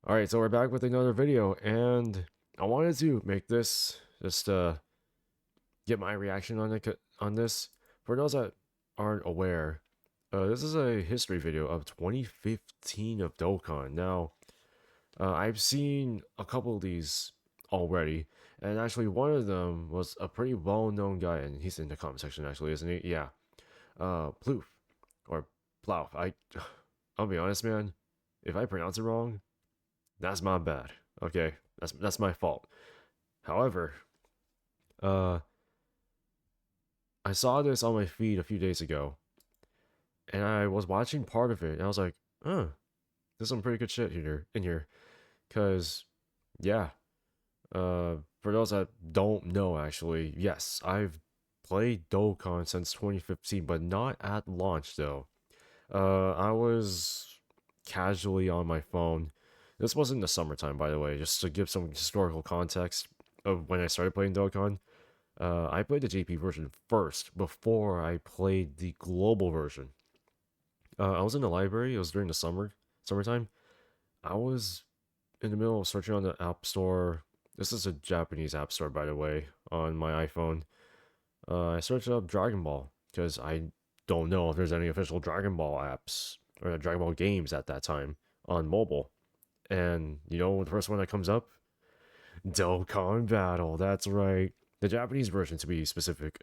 Alright, so we're back with another video, and I wanted to make this just get my reaction on on this. For those that aren't aware, this is a history video of 2015 of Dokkan. Now, I've seen a couple of these already, and actually one of them was a pretty well-known guy, and he's in the comment section actually, isn't he? Yeah, Ploof, or Plouf. I'll be honest, man, if I pronounce it wrong, that's my bad. Okay, that's my fault. However, uh, I saw this on my feed a few days ago, and I was watching part of it, and I was like, "Huh, there's some pretty good shit here." Cause, yeah, for those that don't know, actually, yes, I've played Dokkan since 2015, but not at launch though. I was casually on my phone. This wasn't the summertime, by the way, just to give some historical context of when I started playing Dokkan. I played the JP version first before I played the global version. I was in the library. It was during the summertime. I was in the middle of searching on the App Store. This is a Japanese App Store, by the way, on my iPhone. I searched up Dragon Ball because I don't know if there's any official Dragon Ball apps or Dragon Ball games at that time on mobile. And you know the first one that comes up? Dokkan Battle. That's right. The Japanese version to be specific.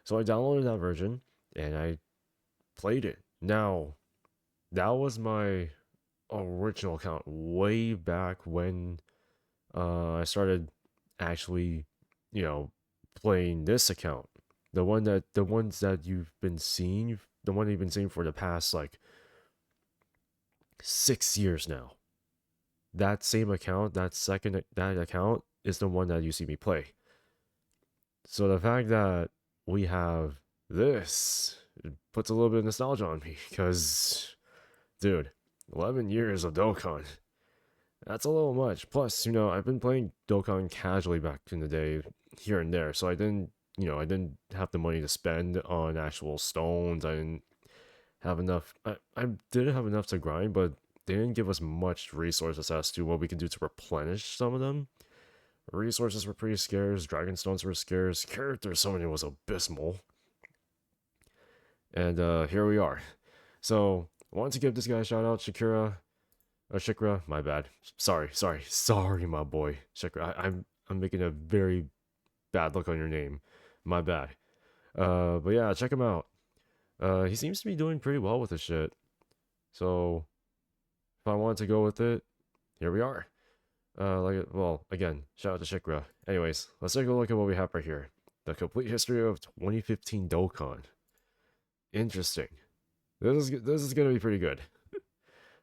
So I downloaded that version and I played it. Now, that was my original account way back when I started actually, you know, playing this account. The ones that you've been seeing, the one you've been seeing for the past like 6 years now. That same account, that account is the one that you see me play. So the fact that we have this, it puts a little bit of nostalgia on me because, dude, 11 years of Dokkan. That's a little much. Plus, I've been playing Dokkan casually back in the day, here and there, so I didn't have the money to spend on actual stones. I didn't have enough. I did have enough to grind, but they didn't give us much resources as to what we could do to replenish some of them. Resources were pretty scarce, dragon stones were scarce, character summoning was abysmal. And here we are. So, I wanted to give this guy a shout out, Shikra, my bad. Sorry, my boy. Shikra, I'm making a very bad look on your name. My bad. But yeah, check him out. He seems to be doing pretty well with this shit. So, if I wanted to go with it, here we are. Well, again, shout out to Shikra. Anyways, let's take a look at what we have right here. The complete history of 2015 Dokkan. Interesting. This is gonna be pretty good.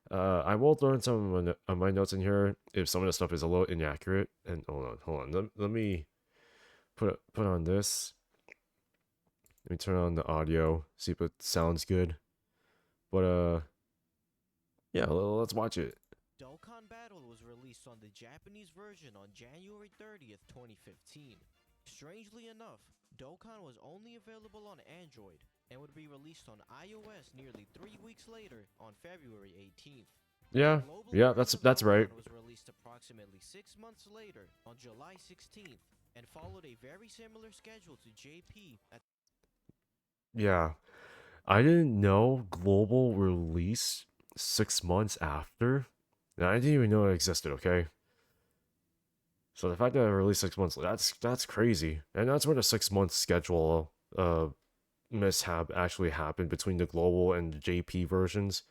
I will throw in some of my notes in here if some of the stuff is a little inaccurate. And hold on. Let me put on this. Let me turn on the audio, see if it sounds good. But yeah, let's watch it. Dokkan Battle was released on the Japanese version on January 30th, 2015. Strangely enough, Dokkan was only available on Android and would be released on iOS nearly 3 weeks later on February 18th. Yeah, yeah, that's right. Was released approximately 6 months later on July 16th and followed a very similar schedule to JP at Yeah, I didn't know global release 6 months after. And I didn't even know it existed. Okay, so the fact that it released 6 months, that's crazy, and that's where the 6 month schedule mishap actually happened between the global and the JP versions.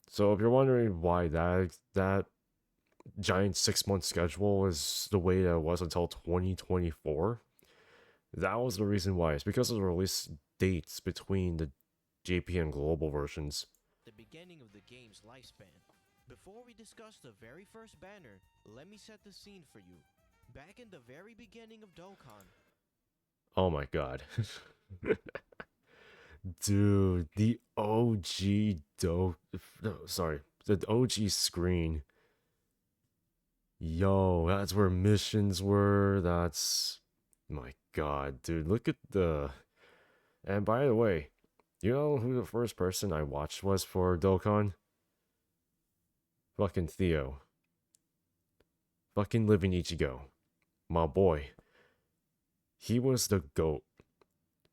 So if you're wondering why that giant 6 month schedule is the way that it was until 2024, that was the reason why. It's because of the release dates between the JP and global versions. the beginning of the game's lifespan. Before we discuss the very first banner, let me set the scene for you. Back in the very beginning of Dokkan, Oh my god. Dude, the OG no, sorry, the OG screen. Yo, that's where missions were. That's my god, dude. Look at the. And by the way, you know who the first person I watched was for Dokkan? Fucking Theo. Fucking living Ichigo. My boy. He was the GOAT.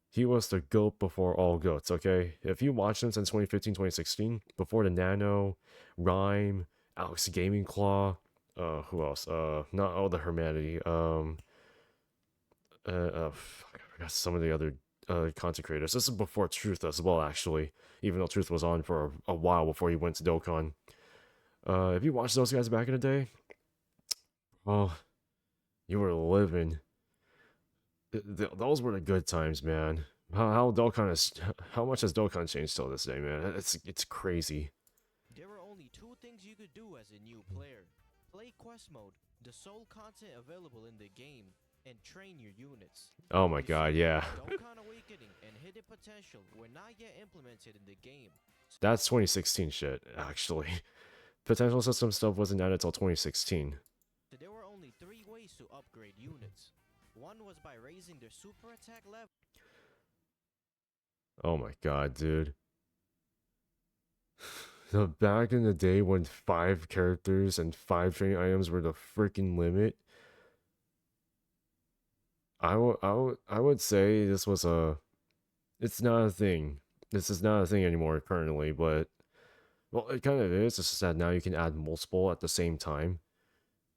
He was the GOAT before all GOATs, okay? If you watched him since 2015, 2016, before the Nano, Rhyme, Alex Gaming Claw, who else? Not all the Humanity, fuck, I forgot some of the other content creators. This is before Truth as well, actually, even though Truth was on for a while before he went to Dokkan. If you watched those guys back in the day, oh, you were living. Those were the good times, man. How Dokkan is, how much has Dokkan changed till this day, man? It's crazy. There are only two things you could do as a new player. Play quest mode, the sole content available in the game, and train your units. Oh my You god, see, yeah. Dokkan Awakening and Hidden Potential were not yet implemented in the game. That's 2016 shit, actually. Potential system stuff wasn't added until 2016. So there were only three ways to upgrade units. One was by raising their super attack level. Oh my god, dude. The back in the day when 5 characters and 5 training items were the freaking limit, I would say this was a, it's not a thing. This is not a thing anymore currently, but well, it kind of is. It's just that now you can add multiple at the same time.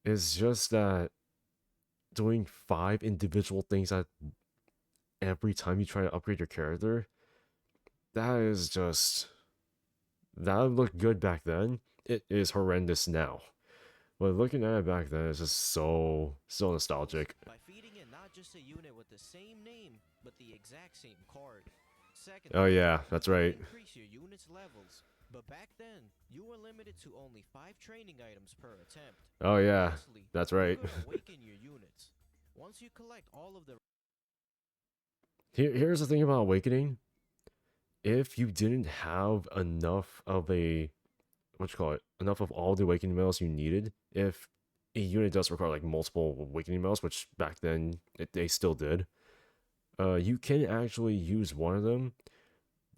It's just that doing 5 individual things at every time you try to upgrade your character, that is just, that looked good back then. It is horrendous now. But looking at it back then, it's just so nostalgic. By feeding in not just a unit with the same name, but the exact same card. Second, Oh yeah, that's right. increase your unit's levels. But back then, you were limited to only 5 training items per attempt. Oh yeah, Lastly, that's you right. could awaken your units. Once you collect all of the Here's the thing about Awakening. If you didn't have enough of a, what you call it, enough of all the Awakening medals you needed, if a unit does require like multiple Awakening medals, which back then they still did, you can actually use one of them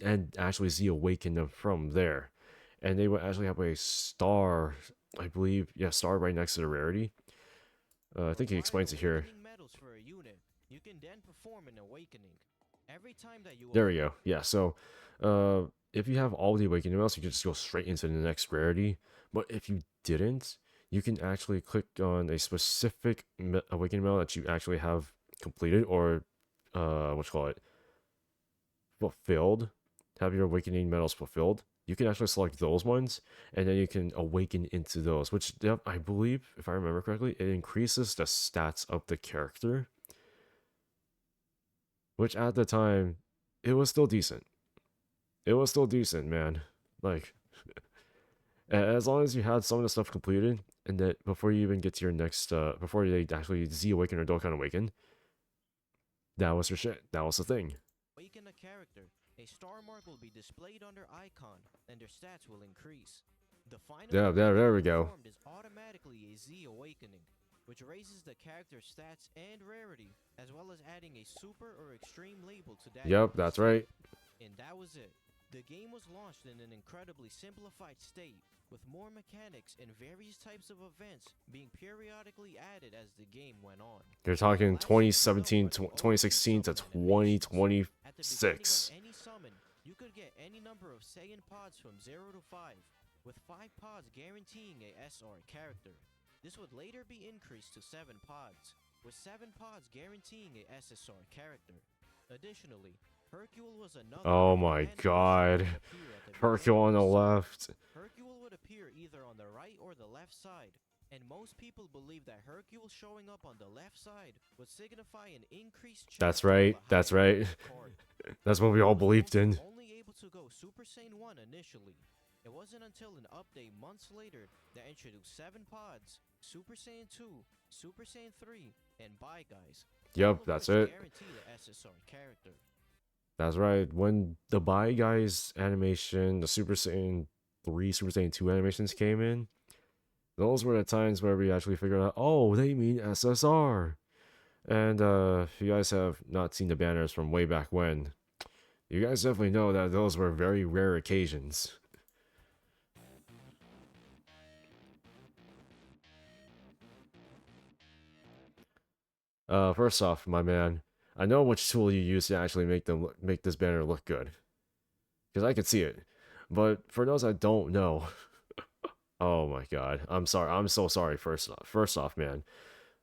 and actually Z awaken them from there. And they would actually have a star, I believe, yeah, star right next to the rarity. I think he explains it here. awakening medals for a unit, you can then perform an awakening. Every time that you There we go. Yeah, so if you have all the awakening medals, you can just go straight into the next rarity. But if you didn't, you can actually click on a specific awakening medal that you actually have completed or what you call it, fulfilled. Have your awakening medals fulfilled. You can actually select those ones, and then you can awaken into those. Which I believe, if I remember correctly, it increases the stats of the character. Which at the time, it was still decent. It was still decent, man. Like, as long as you had some of the stuff completed, and that before you even get to your next, before they actually Z Awaken or Dokkan Awaken, that was your shit. That was the thing. awaken a character, a star mark will be displayed on their icon, and their stats will increase. The final Yeah, there we go. performed is automatically a Z awakening, which raises the character's stats and rarity, as well as adding a super or extreme label to that. Yep, that's right. And that was it. The game was launched in an incredibly simplified state, with more mechanics and various types of events being periodically added as the game went on. You're talking 2017 to 2016 to At the beginning 2026. of any summon, you could get any number of Saiyan pods from 0 to 5, with 5 pods guaranteeing a SR character. This would later be increased to 7 pods, with 7 pods guaranteeing a SSR character. Additionally, Hercule was another. Oh my god. Hercule on the left. Hercule would appear either on the right or the left side, and most people believe that Hercule showing up on the left side would signify an increased chance. That's right. That's right. That's what we all believed in. Only able to go Super Saiyan 1 initially. It wasn't until an update months later that introduced 7 pods, Super Saiyan 2, Super Saiyan 3, and Bye Guys. Yep, that's it. Guarantee the SSR character. That's right. When the Bye Guys animation, the Super Saiyan 3, Super Saiyan 2 animations came in, those were the times where we actually figured out, oh, they mean SSR. And if you guys have not seen the banners from way back when, you guys definitely know that those were very rare occasions. First off, my man, I know which tool you use to actually make this banner look good, because I can see it. But for those that don't know, oh my god, I'm sorry. I'm so sorry. First off, man.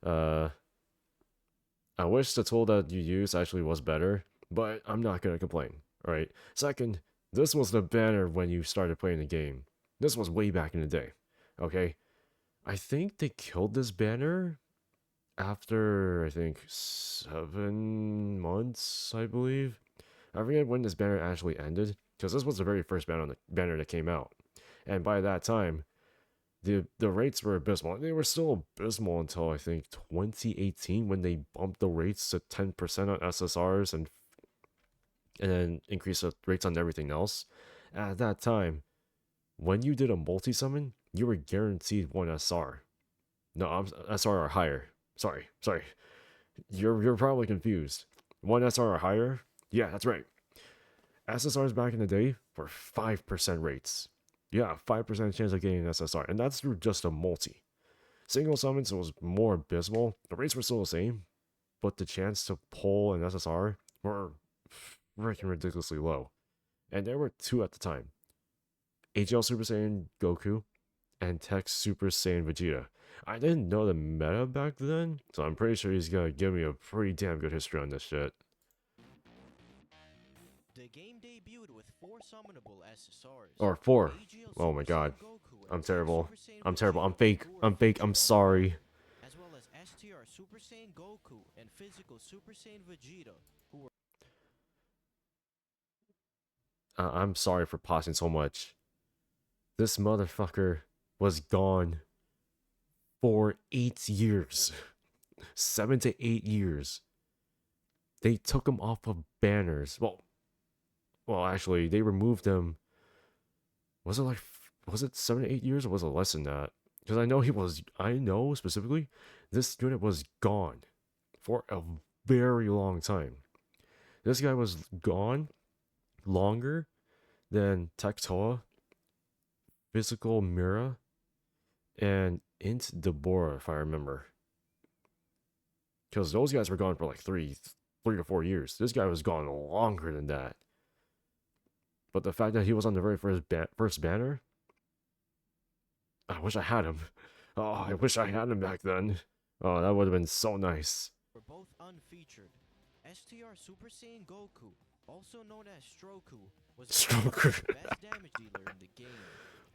Uh, I wish the tool that you use actually was better, but I'm not gonna complain. All right. Second, this was the banner when you started playing the game. This was way back in the day. Okay. I think they killed this banner after I think 7 months, I believe. I forget when this banner actually ended, because this was the very first banner that came out, and by that time, the rates were abysmal. They were still abysmal until I think 2018 when they bumped the rates to 10% on SSRs and then increased the rates on everything else. At that time, when you did a multi summon, you were guaranteed one SR. No, I'm SR or higher. Sorry. You're probably confused. One SR or higher? Yeah, that's right. SSRs back in the day were 5% rates. Yeah, 5% chance of getting an SSR, and that's through just a multi. Single summons was more abysmal. The rates were still the same, but the chance to pull an SSR were freaking ridiculously low. And there were two at the time: HL Super Saiyan Goku and Tech Super Saiyan Vegeta. I didn't know the meta back then, so I'm pretty sure he's gonna give me a pretty damn good history on this shit. The game debuted with 4 summonable SSRs: Or four. AGL Oh my Super god. Saiyan Goku and I'm Tech terrible. Super Saiyan I'm terrible. I'm Vegeta, fake. who were I'm fake. I'm featured on the sorry. event, as well as STR Super Saiyan Goku and Physical Super Saiyan Vegeta, who were I'm sorry for pausing so much. This motherfucker was gone for 8 years. 7 to 8 years. They took him off of banners. Well, actually, they removed him. Was it like, was it 7 to 8 years or was it less than that? Because I know specifically, this unit was gone for a very long time. This guy was gone longer than Tektoa, Physical Mira, and Int Deborah, if I remember. Because those guys were gone for like 3 to 4 years. This guy was gone longer than that. But the fact that he was on the very first banner, I wish I had him. Oh, I wish I had him back then. Oh, that would have been so nice. both unfeatured. STR Super Saiyan Goku, also known as Stroku, was Stroker. the best damage dealer in the game,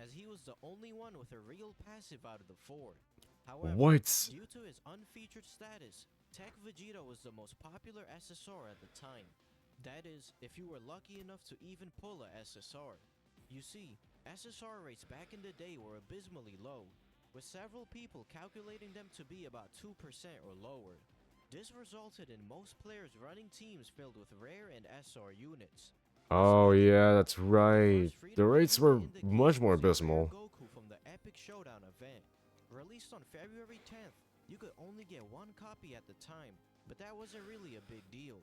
as he was the only one with a real passive out of the four. However, What? due to his unfeatured status, Tech Vegeta was the most popular SSR at the time. That is, if you were lucky enough to even pull a SSR. You see, SSR rates back in the day were abysmally low, with several people calculating them to be about 2% or lower. This resulted in most players running teams filled with rare and SR units. Oh yeah, that's right. First The free-to-play rates were unit in the much game more was a rare abysmal. Goku from the Epic Showdown event. Released on February 10th, you could only get one copy at the time, but that wasn't really a big deal.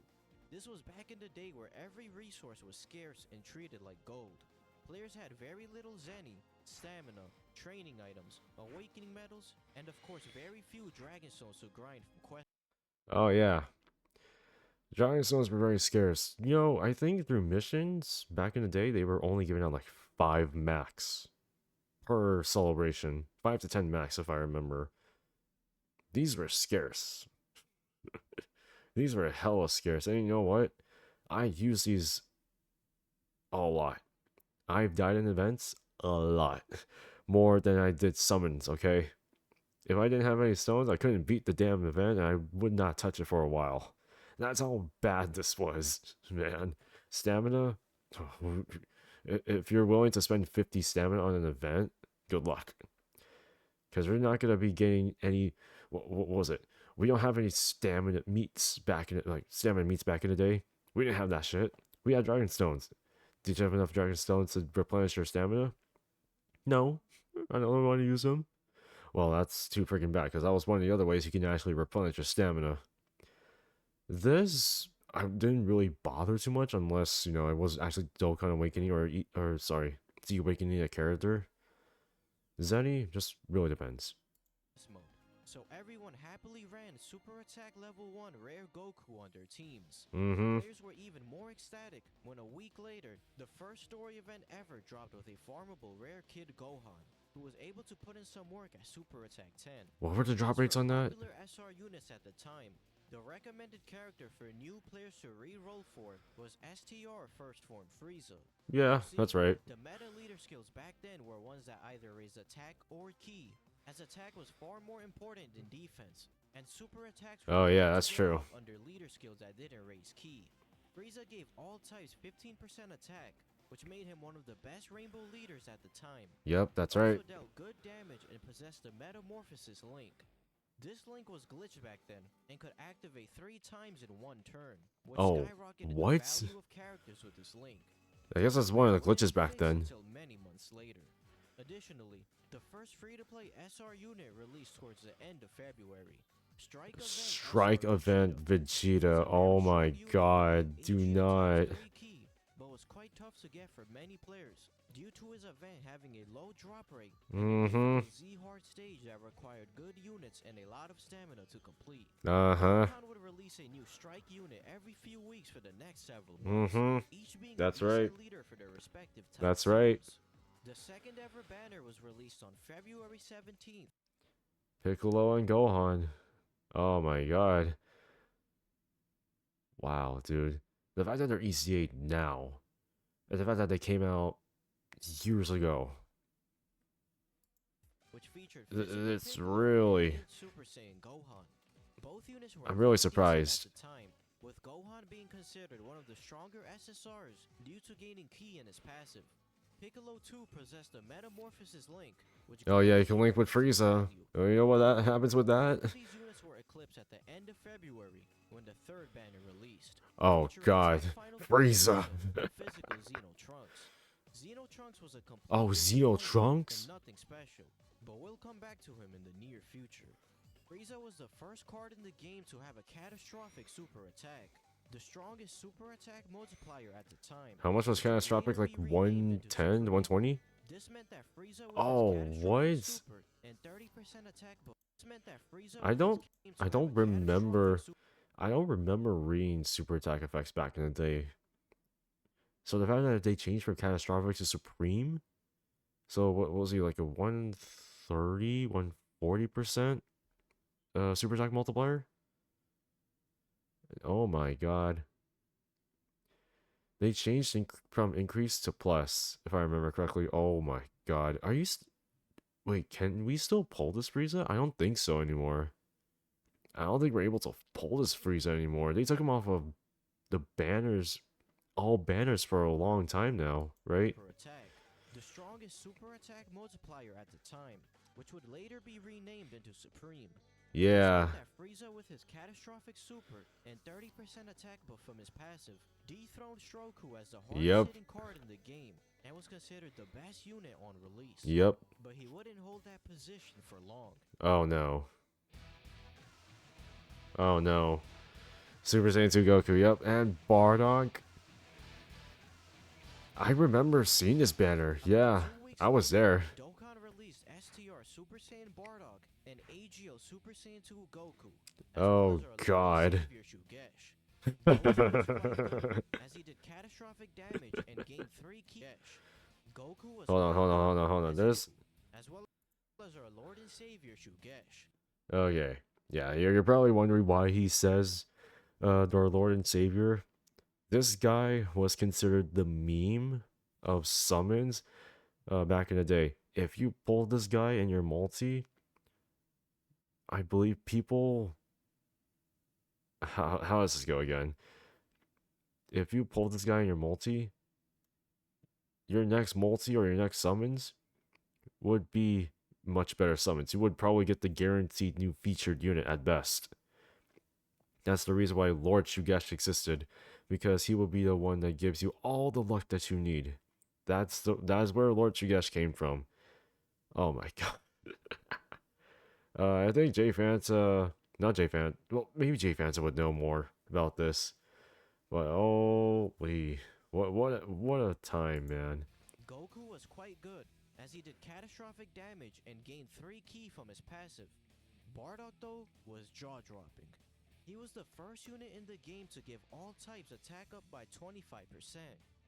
This was back in the day where every resource was scarce and treated like gold. Players had very little Zenny, stamina, training items, awakening medals, and of course very few Dragon Stones to grind from quests. Oh yeah. Dragon stones were very scarce. You know, I think through missions back in the day, they were only giving out like 5 max per celebration. 5 to 10 max, if I remember. These were scarce. These were hella scarce. And you know what? I use these a lot. I've died in events a lot. More than I did summons, okay? If I didn't have any stones, I couldn't beat the damn event and I would not touch it for a while. That's how bad this was, man. Stamina, if you're willing to spend 50 stamina on an event, good luck. Because we're not going to be getting any, what was it? We don't have any stamina meats back in it, like stamina meats back in the day. We didn't have that shit. We had dragon stones. Did you have enough dragon stones to replenish your stamina? No. I don't want to use them. Well, that's too freaking bad, because that was one of the other ways you can actually replenish your stamina. This, I didn't really bother too much unless, you know, I was actually Dokkan Awakening or sorry, Z Awakening a character. Zenny just really depends. Mode. so everyone happily ran Super Attack Level 1 Rare Goku on their teams. Mm-hmm. Players were even more ecstatic when a week later, the first story event ever dropped with a farmable rare Kid Gohan, who was able to put in some work at Super Attack 10. What were the drop As rates for on that? popular SR units at the time, the recommended character for new players to re-roll for was STR First Form Frieza. Yeah, You that's see, right. the meta leader skills back then were ones that either raised attack or ki, as attack was far more important than defense, and super attacks were Oh yeah, hard that's to get true. off under leader skills that didn't raise ki. Frieza gave all types 15% attack, which made him one of the best rainbow leaders at the time. Yep, that's He right. also dealt good damage and possessed the Metamorphosis link. This link was glitched back then and could activate 3 times in one turn, which Oh, skyrocketed the what? value of characters with this link. I guess that's one of the glitches back then. Until many months later. Additionally, the first free-to-play SR unit released towards the end of February. Strike Event Vegeta. Oh my god, do not. But was quite tough to get for many players due to his event having a low drop rate Mm-hmm. and a Z hard stage that required good units and a lot of stamina to complete. Uh-huh. Dokkan would release a new strike unit every few weeks for the next several months, each being That's a right. decent leader for their respective type That's right. teams. The second ever banner was released on February 17th. Piccolo and Gohan. Oh my god. Wow, dude. The fact that they're ECA now, and the fact that they came out years ago, Which featured it's Piccolo really. and Super Saiyan Gohan. Both units were I'm really quite decent surprised. at the time, with Gohan being considered one of the stronger SSRs due to gaining ki in his passive. Piccolo 2 possessed the Metamorphosis link, which Oh yeah, you gave can link with super Frieza. value. Oh, you know what that happens with that? Both of these units were eclipsed at the end of February when the third banner released. Oh featuring god, top final Frieza. version of physical Xeno Trunks. Xeno Trunks was a complete Oh, Xeno unit Trunks? and nothing special, but we'll come back to him in the near future. Frieza was the first card in the game to have a catastrophic super attack, the strongest super attack multiplier at the time. How much was which would catastrophic? later Like be renamed into 110, Supreme. 120? This meant that Frieza with Oh, his catastrophic what? super and 30% attack bonus. This meant that Frieza I with his don't game to I have don't a remember catastrophic I don't remember reading super attack effects back in the day. So the fact that they changed from catastrophic to supreme? So what was he, like a 130, 140% super attack multiplier? Oh my god. They changed from increase to plus, if I remember correctly. Oh my god. Are you wait, can we still pull this Frieza? I don't think so anymore. I don't think we're able to pull this Frieza anymore. They took him off of the banners, all banners for a long time now, right? super attack, the strongest super attack multiplier at the time, which would later be renamed into Supreme. Yeah. This meant that Frieza with his catastrophic super and 30% attack buff from his passive dethroned Stroku as the hardest hitting card in the game and was considered the best unit on release. Yep. But he wouldn't hold that position for long. Oh no. Oh no. Super Saiyan 2 Goku, yep, and Bardock. I remember seeing this banner. Yeah, I was there. Dokkan released STR Super Saiyan Bardock and AGO Super Saiyan 2 Goku. Oh god. As he did catastrophic damage and gained 3 ki. Goku was Hold on. There's as well as our Lord and Savior Shugesh. okay. Yeah, you're probably wondering why he says our Lord and Savior. This guy was considered the meme of summons back in the day. If you pulled this guy in your multi, I believe people... How does this go again? If you pulled this guy in your multi, your next multi or your next summons would be much better summons. You would probably get the guaranteed new featured unit at best. That's the reason why Lord Shugesh existed, because he will be the one that gives you all the luck that you need. That is where Lord Shugesh came from. Oh my god. I think not J Fan. Well, maybe J Fans would know more about this. But holy, what a time, man. Goku was quite good, as he did catastrophic damage and gained 3 ki from his passive. Bardock, though, was jaw-dropping. He was the first unit in the game to give all types attack up by 25%,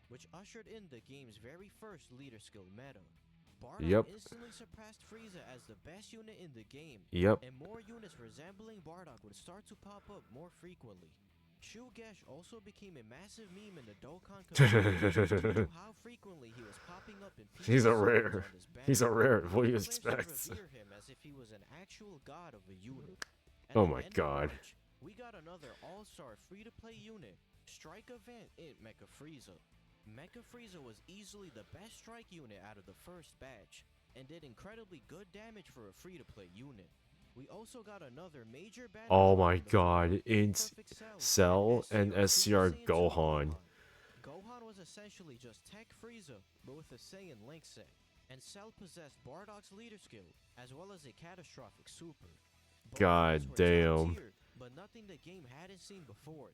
which ushered in the game's very first leader skill meta. Bardock Yep. instantly surpassed Frieza as the best unit in the game, Yep. and more units resembling Bardock would start to pop up more frequently. Shugesh also became a massive meme in the Dokkan community due to how frequently he was popping up in people's He's a scenes rare. on this banner. He's a rare. What do you Claims to expect? revere him as if he was an actual god of a unit. At Oh the my end of god. March, we got another all-star free-to-play unit, Strike Event in Mecha Frieza. Mecha Frieza was easily the best strike unit out of the first batch, and did incredibly good damage for a free-to-play unit. We also got another major banner Oh drop my in the god. form of In Perfect Cell and Super SCR Saiyan 2 Gohan. Gohan was essentially just Tech Frieza, but with a Saiyan Link set, and Cell possessed Bardock's leader skill, as well as a catastrophic super. Both God units were damn. top tier, but nothing the game hadn't seen before.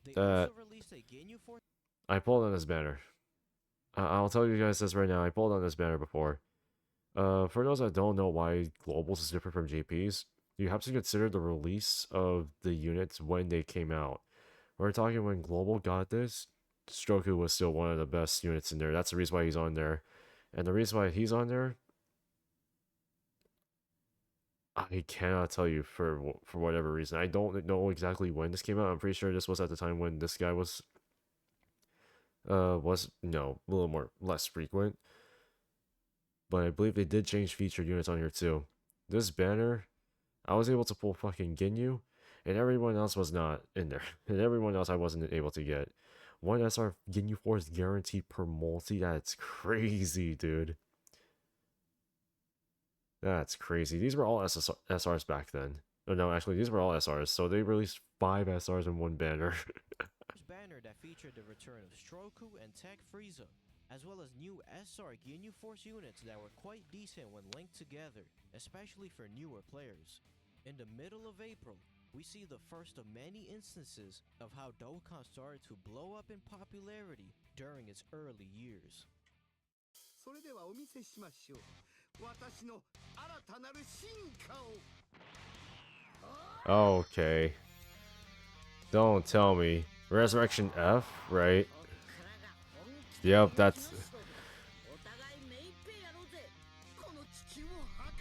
They Uh, also released a Ginyu Force. I pulled on this banner. I'll tell you guys this right now. I pulled on this banner before. For those that don't know why globals is different from JPs, you have to consider the release of the units when they came out. We're talking when global got this, Stroku was still one of the best units in there. That's the reason why he's on there. And the reason why he's on there, I cannot tell you for whatever reason. I don't know exactly when this came out. I'm pretty sure this was at the time when this guy was a little more less frequent. But I believe they did change featured units on here too. This banner, I was able to pull fucking Ginyu, and everyone else was not in there. And everyone else I wasn't able to get. One SR Ginyu Force guaranteed per multi. That's crazy, dude. That's crazy. These were all SRs back then. Oh, no, actually, these were all SRs. So they released 5 SRs in one banner. Banner that featured the return of Stroku and Tech Frieza, as well as new SR Ginyu Force units that were quite decent when linked together, especially for newer players. In the middle of April, we see the first of many instances of how Dokkan started to blow up in popularity during its early years. それではお見せしましょう。私の新たなる進化を。Okay. Don't tell me. Resurrection F, right? Yep, that's...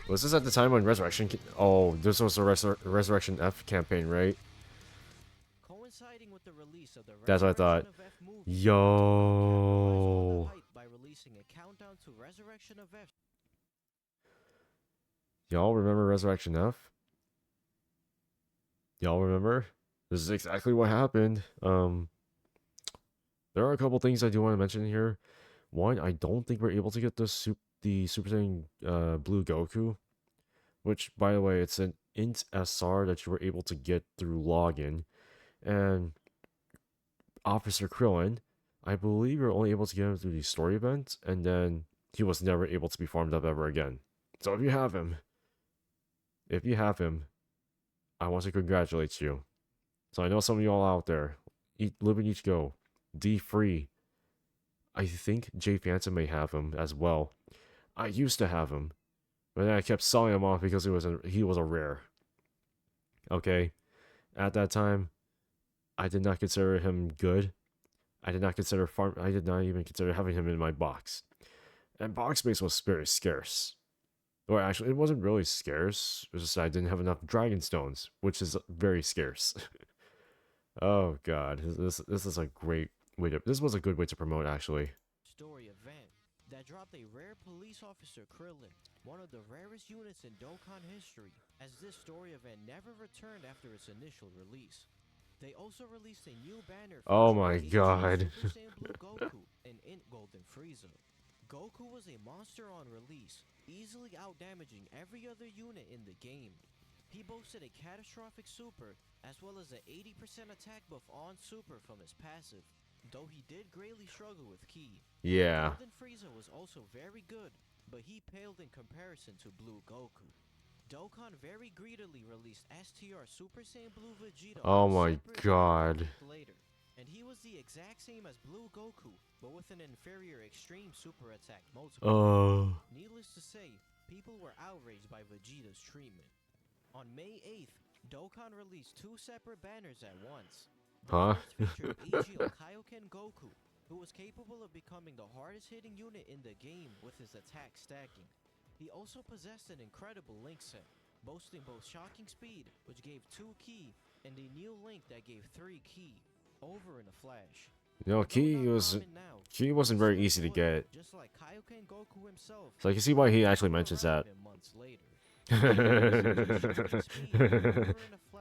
Was this at the time when Resurrection... Oh, this was the Resurrection F campaign, right? Coinciding with the release of the That's what I thought. Resurrection of F movie, Yo. by releasing a countdown to Resurrection of F. Y'all remember Resurrection F? Y'all remember? This is exactly what happened. There are a couple things I do want to mention here. One, I don't think we're able to get the Super Saiyan Blue Goku, which, by the way, it's an int SR that you were able to get through login. And Officer Krillin, I believe you're only able to get him through the story event, and then he was never able to be farmed up ever again. So if you have him, I want to congratulate you. So I know some of y'all out there, live in each go, D free. I think Jay Phantom may have him as well. I used to have him, but then I kept selling him off because he was a rare. Okay, at that time, I did not consider him good. I did not even consider having him in my box. And box space was very scarce. Or actually, it wasn't really scarce. It was just I didn't have enough dragon stones, which is very scarce. Oh god, this is a great way to. This was a good way to promote actually. Story event that dropped a rare police officer Krillin, one of the rarest units in Dokkan history, as this story event never returned after its initial release. They also released a new banner Oh featuring my HD god. Super Saiyan Blue Goku and Int Golden Frieza. Goku was a monster on release, easily outdamaging every other unit in the game. He boasted a catastrophic super, as well as an 80% attack buff on super from his passive, though he did greatly struggle with Ki. Yeah. Golden Frieza was also very good, but he paled in comparison to Blue Goku. Dokkan very greedily released STR Super Saiyan Blue Vegito Oh my god. later, and he was the exact same as Blue Goku, but with an inferior extreme super attack multiple. Needless to say, people were outraged by Vegeta's treatment. On May 8th, Dokkan released two separate banners at once. The Huh? first featured AGL Kaioken Goku, who was capable of becoming the hardest hitting unit in the game with his attack stacking. He also possessed an incredible link set, boasting both shocking speed, which gave 2 ki, and a new link that gave 3 ki, over in a flash. You know, Ki wasn't very easy to get. Just like Kaioken Goku himself, So I can see why he actually mentions that. months later.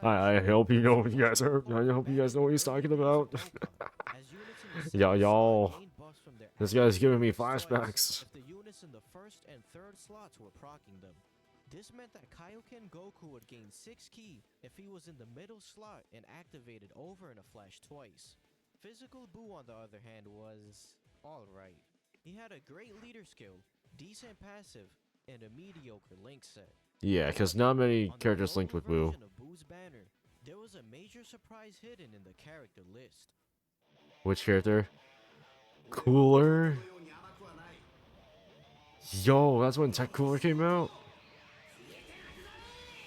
I hope you know what you guys are. I hope you guys know what he's talking about. Y'all. This guy's giving me flashbacks. If the units in the first and third slots were proccing them. This meant that Kaioken Goku would gain 6 ki if he was in the middle slot and activated over in a flash twice. Physical Buu, on the other hand, was alright. He had a great leader skill, decent passive, and a mediocre link set. Yeah, because not many On the characters linked global with Buu. version of Buu's banner, there was a major surprise hidden in the character list. Which character? Cooler? Yo, that's when Tech Cooler came out?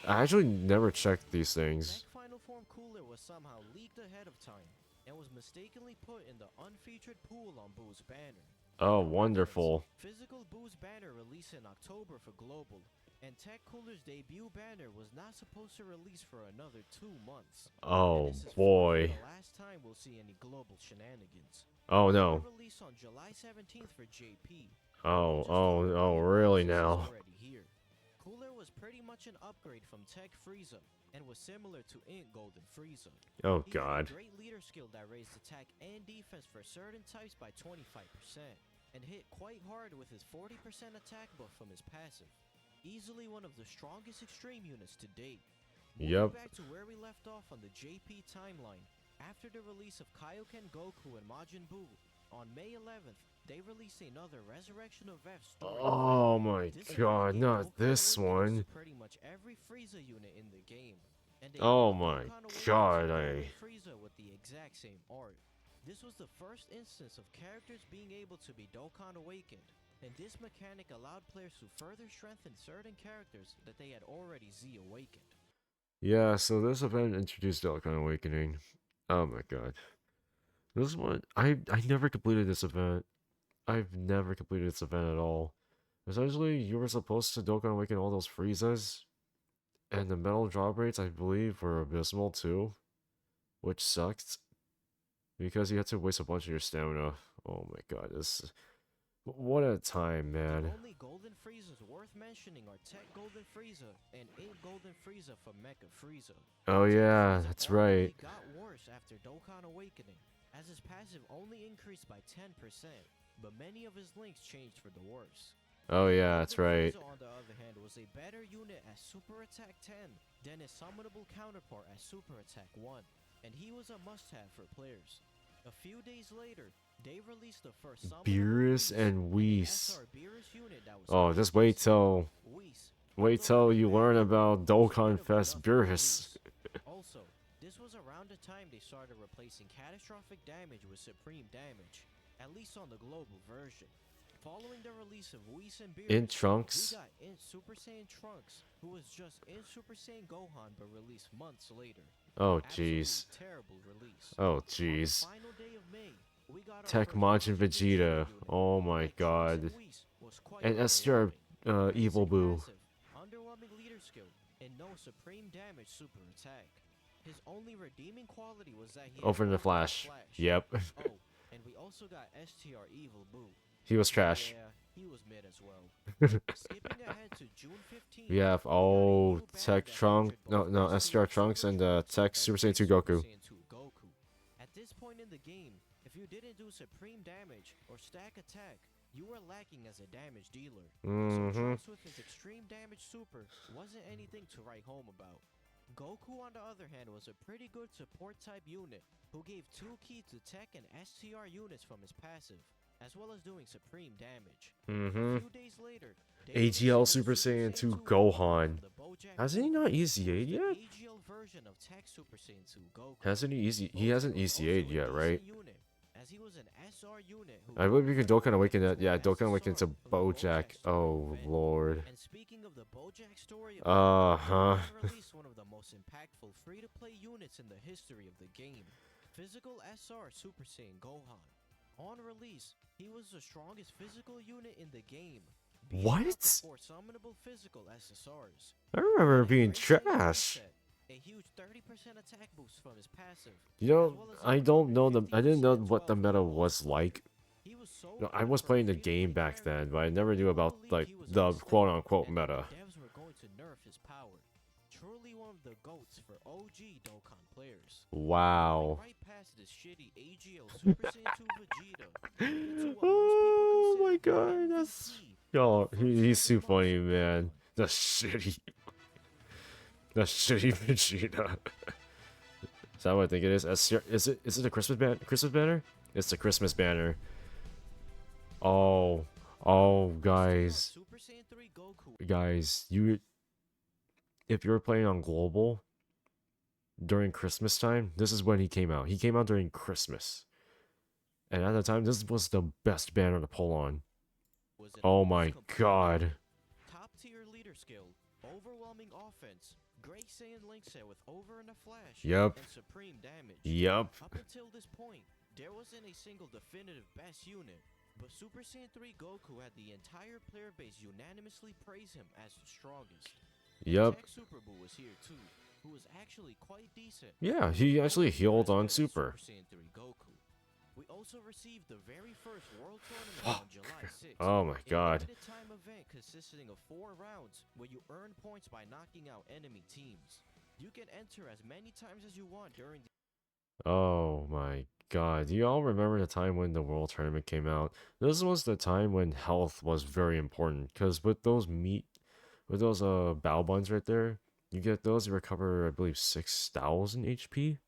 I actually never checked these things. Tech Final Form Cooler was somehow leaked ahead of time and was mistakenly put in the unfeatured pool on Buu's banner. Oh, wonderful. Physical Buu's banner released in October for Global, and Tech Cooler's debut banner was not supposed to release for another 2 months. Oh, This is boy. the last time we'll see any global shenanigans. Oh, It no. will release on July 17th for JP. Oh, really now? Already here. Cooler was pretty much an upgrade from Tech Frieza and was similar to Int Golden Frieza. Oh, He God. had a great leader skill that raised attack and defense for certain types by 25%, and hit quite hard with his 40% attack buff from his passive. Easily one of the strongest extreme units to date. Moving Yep. back to where we left off on the JP timeline, after the release of Kaioken Goku and Majin Buu, on May 11th, they released another Resurrection of F story. Oh my This god, gave not Dokkan this Awakenings one. to pretty much every Frieza unit in the game. And they Oh made my Dokkan Awakenings god, to I... Golden Frieza with the exact same art. This was the first instance of characters being able to be Dokkan Awakened, and this mechanic allowed players to further strengthen certain characters that they had already Z-awakened. Yeah, so this event introduced Dokkan Awakening. Oh my god. This one, I never completed this event. I've never completed this event at all. Essentially, you were supposed to Dokkan Awaken all those Friezas, and the metal drop rates, I believe, were abysmal too, which sucked, because you had to waste a bunch of your stamina. Oh my god, this... What a time, man. The only Golden Friezas worth mentioning are Tech Golden Frieza and Int Golden Frieza from Mecha Frieza. Oh yeah, Frieza that's arguably right. got worse after Dokkan Awakening, as his passive only increased by 10%, but many of his links changed for the worse. Oh yeah, that's Golden right. Frieza, on the other hand, was a better unit at Super Attack 10 than his summonable counterpart at Super Attack 1, and he was a must-have for players. A few days later, they released the first summonable Beerus Whis, and an Whis. SR Beerus unit that was Oh, just wait till... Whis, Wait till you learn about Dokkan Fest Beerus. Also, this was around the time they started replacing catastrophic damage with supreme damage, at least on the global version. Following the release of Whis and Beerus, In Trunks. we got Int Super Saiyan Trunks, who was just Int Super Saiyan Gohan but released months later. Oh Absolutely jeez. terrible release. Oh On the jeez. final day of May, we got our Tech first Majin Majin Vegeta. unit, Oh my and Trunks god. and Whis was quite And STR underwhelming. Evil Basic Boo. passive, underwhelming leader skill, and no supreme damage super attack. His only redeeming quality was that he had Over in the overhead Flash. Yep. Oh, and we also got STR Evil Boo. He was trash. Yeah, he was mid as well. Skipping ahead to June 15th. We have we got a oh new banner Tech that Trunk, featured both no STR STR Trunks and Super Tech Trunks Super and Saiyan 2 Super Goku. Saiyan 2 Goku. At this point in the game, if you didn't do supreme damage or stack attack, you were lacking as a damage dealer. So Mm-hmm. Trunks with his extreme damage super wasn't anything to write home about. Goku, on the other hand, was a pretty good support type unit who gave 2 ki to Tech and STR units from his passive, as well as doing supreme damage. Mm-hmm. A few days later, they AGL released Super Saiyan 2 Gohan. from the Bojack Hasn't he Movie, not which was EZA'd the yet? AGL version of Tech Super Saiyan 2 Goku. Hasn't he Both he hasn't was also ECA'd a yet, decent right? unit, as as he was an SR unit who I believe you can Dokkan Awaken that. into Yeah, an Dokkan Awaken SSR to for the Bojack. story Oh event. lord. And speaking of the Bojack story event, Uh-huh. Dokkan released one of the most impactful free-to-play units in the history of the game, Physical SR Super Saiyan Gohan. On release, he was the strongest physical unit in the game, beating out the What? 4 summonable physical SSRs. I remember it Had a being great Saiyan trash. moveset, a huge 30% attack boost from his passive, You know, as well as I don't know the. I didn't know 150% what the 12 meta combo was speed. like. He was so No, I good was for a playing the free-to-play game back character, then, but I never knew people about believed like he was the unstable quote-unquote and that meta. the devs were going to nerf his power. Truly one of the GOATs for OG Dokkan players. Moving Wow. right past this shitty AGL Super Saiyan 2 Vegeta, we get to what most people Oh my consider the god, that's MVP yo. of the first He's half too of funny, Super man. Gohan. The shitty, the shitty Vegeta. Is that what I think it is? Is it? Is it the Christmas Christmas banner? It's the Christmas banner. Oh, oh, Next we guys, have Super Saiyan 3 Goku. guys, you. If you're playing on global during Christmas time, this is when he came out. He came out during Christmas, and at the time, this was the best banner to pull on. Was an Oh almost my complete god. top tier leader skill, overwhelming offense, great Saiyan link set with over and a flash, Yep. and supreme damage. Yep. Up until this point, there wasn't a single definitive best unit, but Super Saiyan 3 Goku had the entire player base unanimously praise him as the strongest. Yep. Tech Super Buu was here too, who was actually quite decent. Yeah, but he was actually nowhere healed as on good as Super. Super Saiyan 3 Goku. We also received the very first World Tournament on July 6th. Oh my A god. limited time event consisting of 4 rounds where you earn points by knocking out enemy teams. You can enter as many times as you want during the Oh my god. Do you all remember the time when the World Tournament came out? This was the time when health was very important. Because with those battle buns right there, you get those, you recover, I believe, 6,000 HP.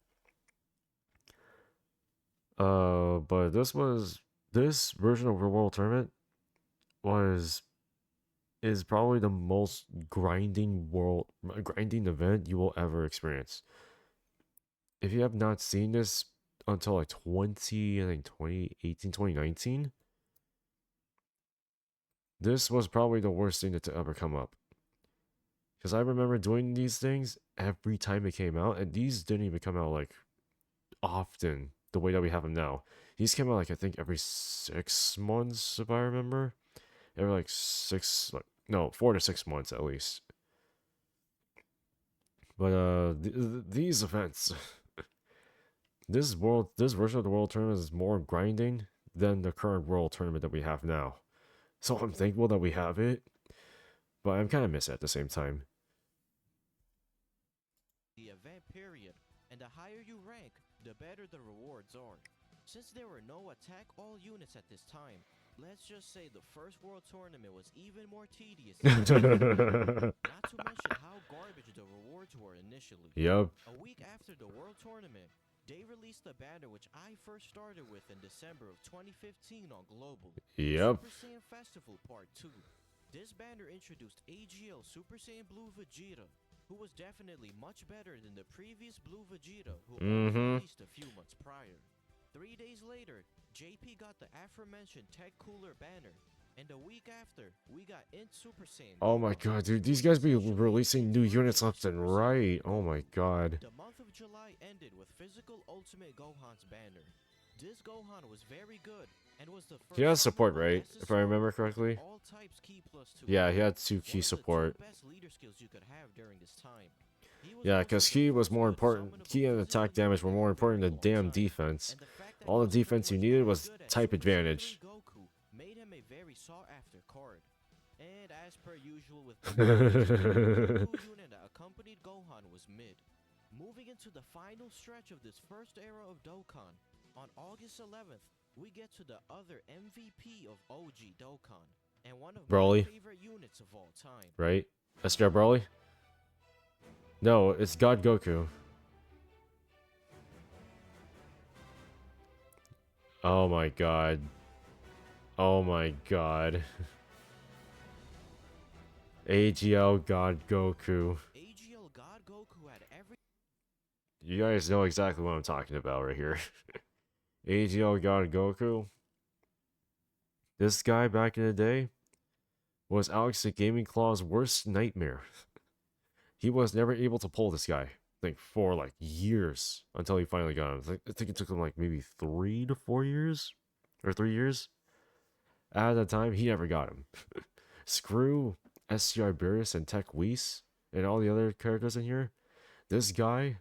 But this version of the World Tournament was is probably the most grinding event you will ever experience. If you have not seen this until like 2018, 2019, this was probably the worst thing to ever come up. Because I remember doing these things every time it came out, and these didn't even come out like often the way that we have them now. These came out like I think every 6 months, if I remember. Every like 4 to 6 months at least. But these events, this version of the World Tournament is more grinding than the current World Tournament that we have now. So I'm thankful that we have it, but I'm kind of miss it at the same time. event period, and the higher you rank, the better the rewards are. Since there were no attack all units at this time, let's just say the first World Tournament was even more tedious than the second. Not to mention how garbage the rewards were initially. Yep. A week after the World Tournament, they released the banner which I first started with in December of 2015 on Global. Yep. Super Saiyan Festival Part 2. This banner introduced AGL Super Saiyan Blue Vegeta, who was definitely much better than the previous Blue Vegeta who only released a few months prior. 3 days later, JP got the aforementioned Tech Cooler banner, and a week after, we got Int Super Saiyan. Oh my god, dude, these guys be releasing new units left and right. Oh my god. The month of July ended with Physical Ultimate Gohan's banner. This Gohan was very good and was the first. He has support, right? SSR If I remember correctly. all types key +2. Yeah, he had 2 One key of the support. two best leader skills you could have during this time. He was Yeah, also because the key was first more good important. summonable Key and physical attack damage were unit in more a important very than long damn time. defense. And the fact that All he the was defense you pretty needed much was as good as type Super Saiyan advantage. 3 Goku made him a very sought after card. And as per usual with the Goku unit that accompanied Gohan was mid. Moving into the final stretch of this first era of Dokkan, on August 11th, we get to the other MVP of OG Dokkan, and one of Broly. my favorite units of all time. Right? SDR Broly? No, it's God Goku. Oh my god. Oh my god. AGL God Goku. AGL God Goku had every You guys know exactly what I'm talking about right here. AGL God Goku. This guy back in the day was Alex the Gaming Claw's worst nightmare. He was never able to pull this guy, like for like years until he finally got him. I think it took him like maybe 3 to 4 years or 3 years. At the time, he never got him. Screw SCR Beerus and Tech Whis and all the other characters in here. This guy,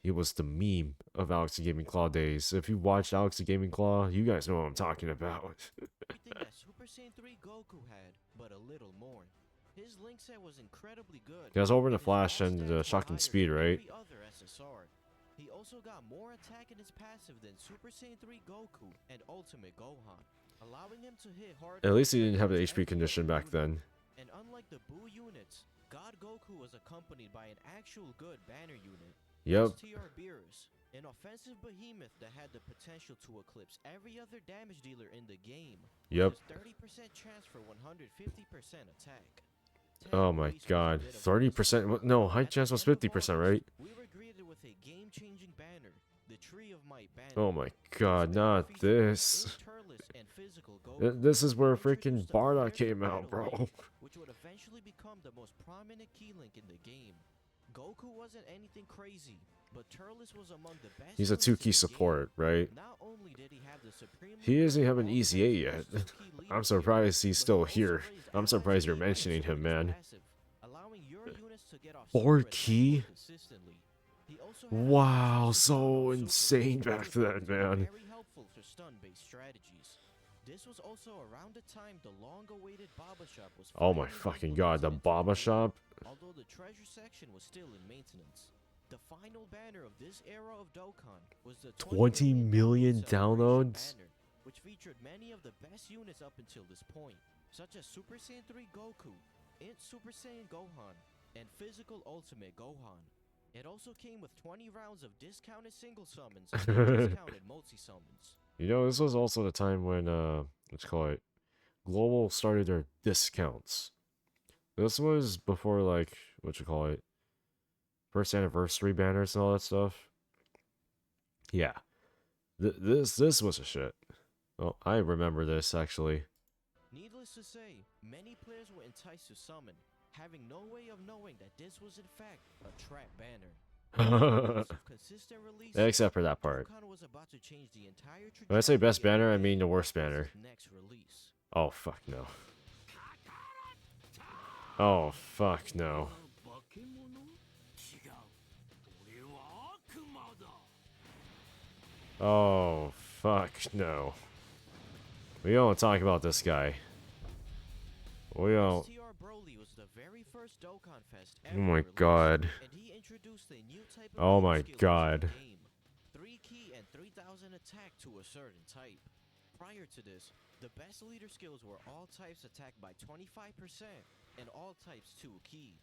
he was the meme of Alex the Gaming Claw days. If you watched Alex the Gaming Claw, you guys know what I'm talking about. Everything that Super Saiyan 3 Goku had, but a little more. His link set was incredibly good. He has over the and his flash raw and stats the were shocking higher speed, than right? every other SSR. He also got more attack in his passive than Super Saiyan 3 Goku and Ultimate Gohan, allowing him to hit hard. At least he didn't have the against HP every condition other back then. unit. And unlike the Buu units, God Goku was accompanied by an actual good banner unit. Yep. STR Beerus, an offensive behemoth that had the potential to eclipse every other damage dealer in the game. Yep. With a 30% chance for 150% attack. Oh my god. 30%? No, high chance was 50%, right? We were greeted with a game-changing banner, the Tree of Might banner. Oh my god, not this. This is where freaking Bardock came out, bro. Which would eventually become the most prominent key link in the game. Goku wasn't anything crazy, but Turles was among the best. He's a 2-key support, right? Not only did he have the supreme, He doesn't have an easy 8 yet. I'm surprised he's still here. I'm surprised you're mentioning him, man. 4-key? Wow, so insane back then, man. This was also around the time the long-awaited Baba Shop was. Oh my fucking god, the Baba Shop? Although the treasure section was still in maintenance. The final banner of this era of Dokkan was the 20 million downloads? Banner, which featured many of the best units up until this point, such as Super Saiyan 3 Goku, Int Super Saiyan Gohan, and Physical Ultimate Gohan. It also came with 20 rounds of discounted single summons and discounted multi-summons. You know, this was also the time when, let's call it, Global started their discounts. This was before, like, what you call it, first anniversary banners and all that stuff. Yeah. This was a shit. Oh, I remember this, actually. Needless to say, many players were enticed to summon, having no way of knowing that this was in fact a trap banner. Except for that part. When I say best banner, I mean the worst banner. Oh, fuck no. Oh, fuck no. Oh, fuck no. We don't talk about this guy. We don't. Oh my god. Oh my god. 3-key and 3000 attack to a certain type. Prior to this, the best leader skills were all types attacked by 25% and all types 2-key.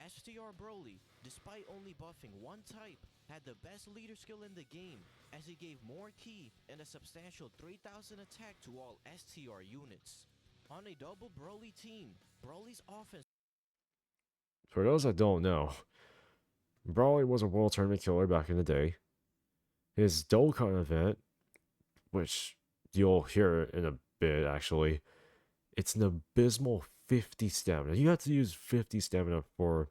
STR Broly, despite only buffing one type, had the best leader skill in the game, as he gave more key and a substantial 3000 attack to all STR units. On a double Broly team, Broly's offense. For those that don't know, Broly was a World Tournament killer back in the day. His Dokkan event, which you'll hear in a bit actually, it's an abysmal 50 stamina. You have to use 50 stamina for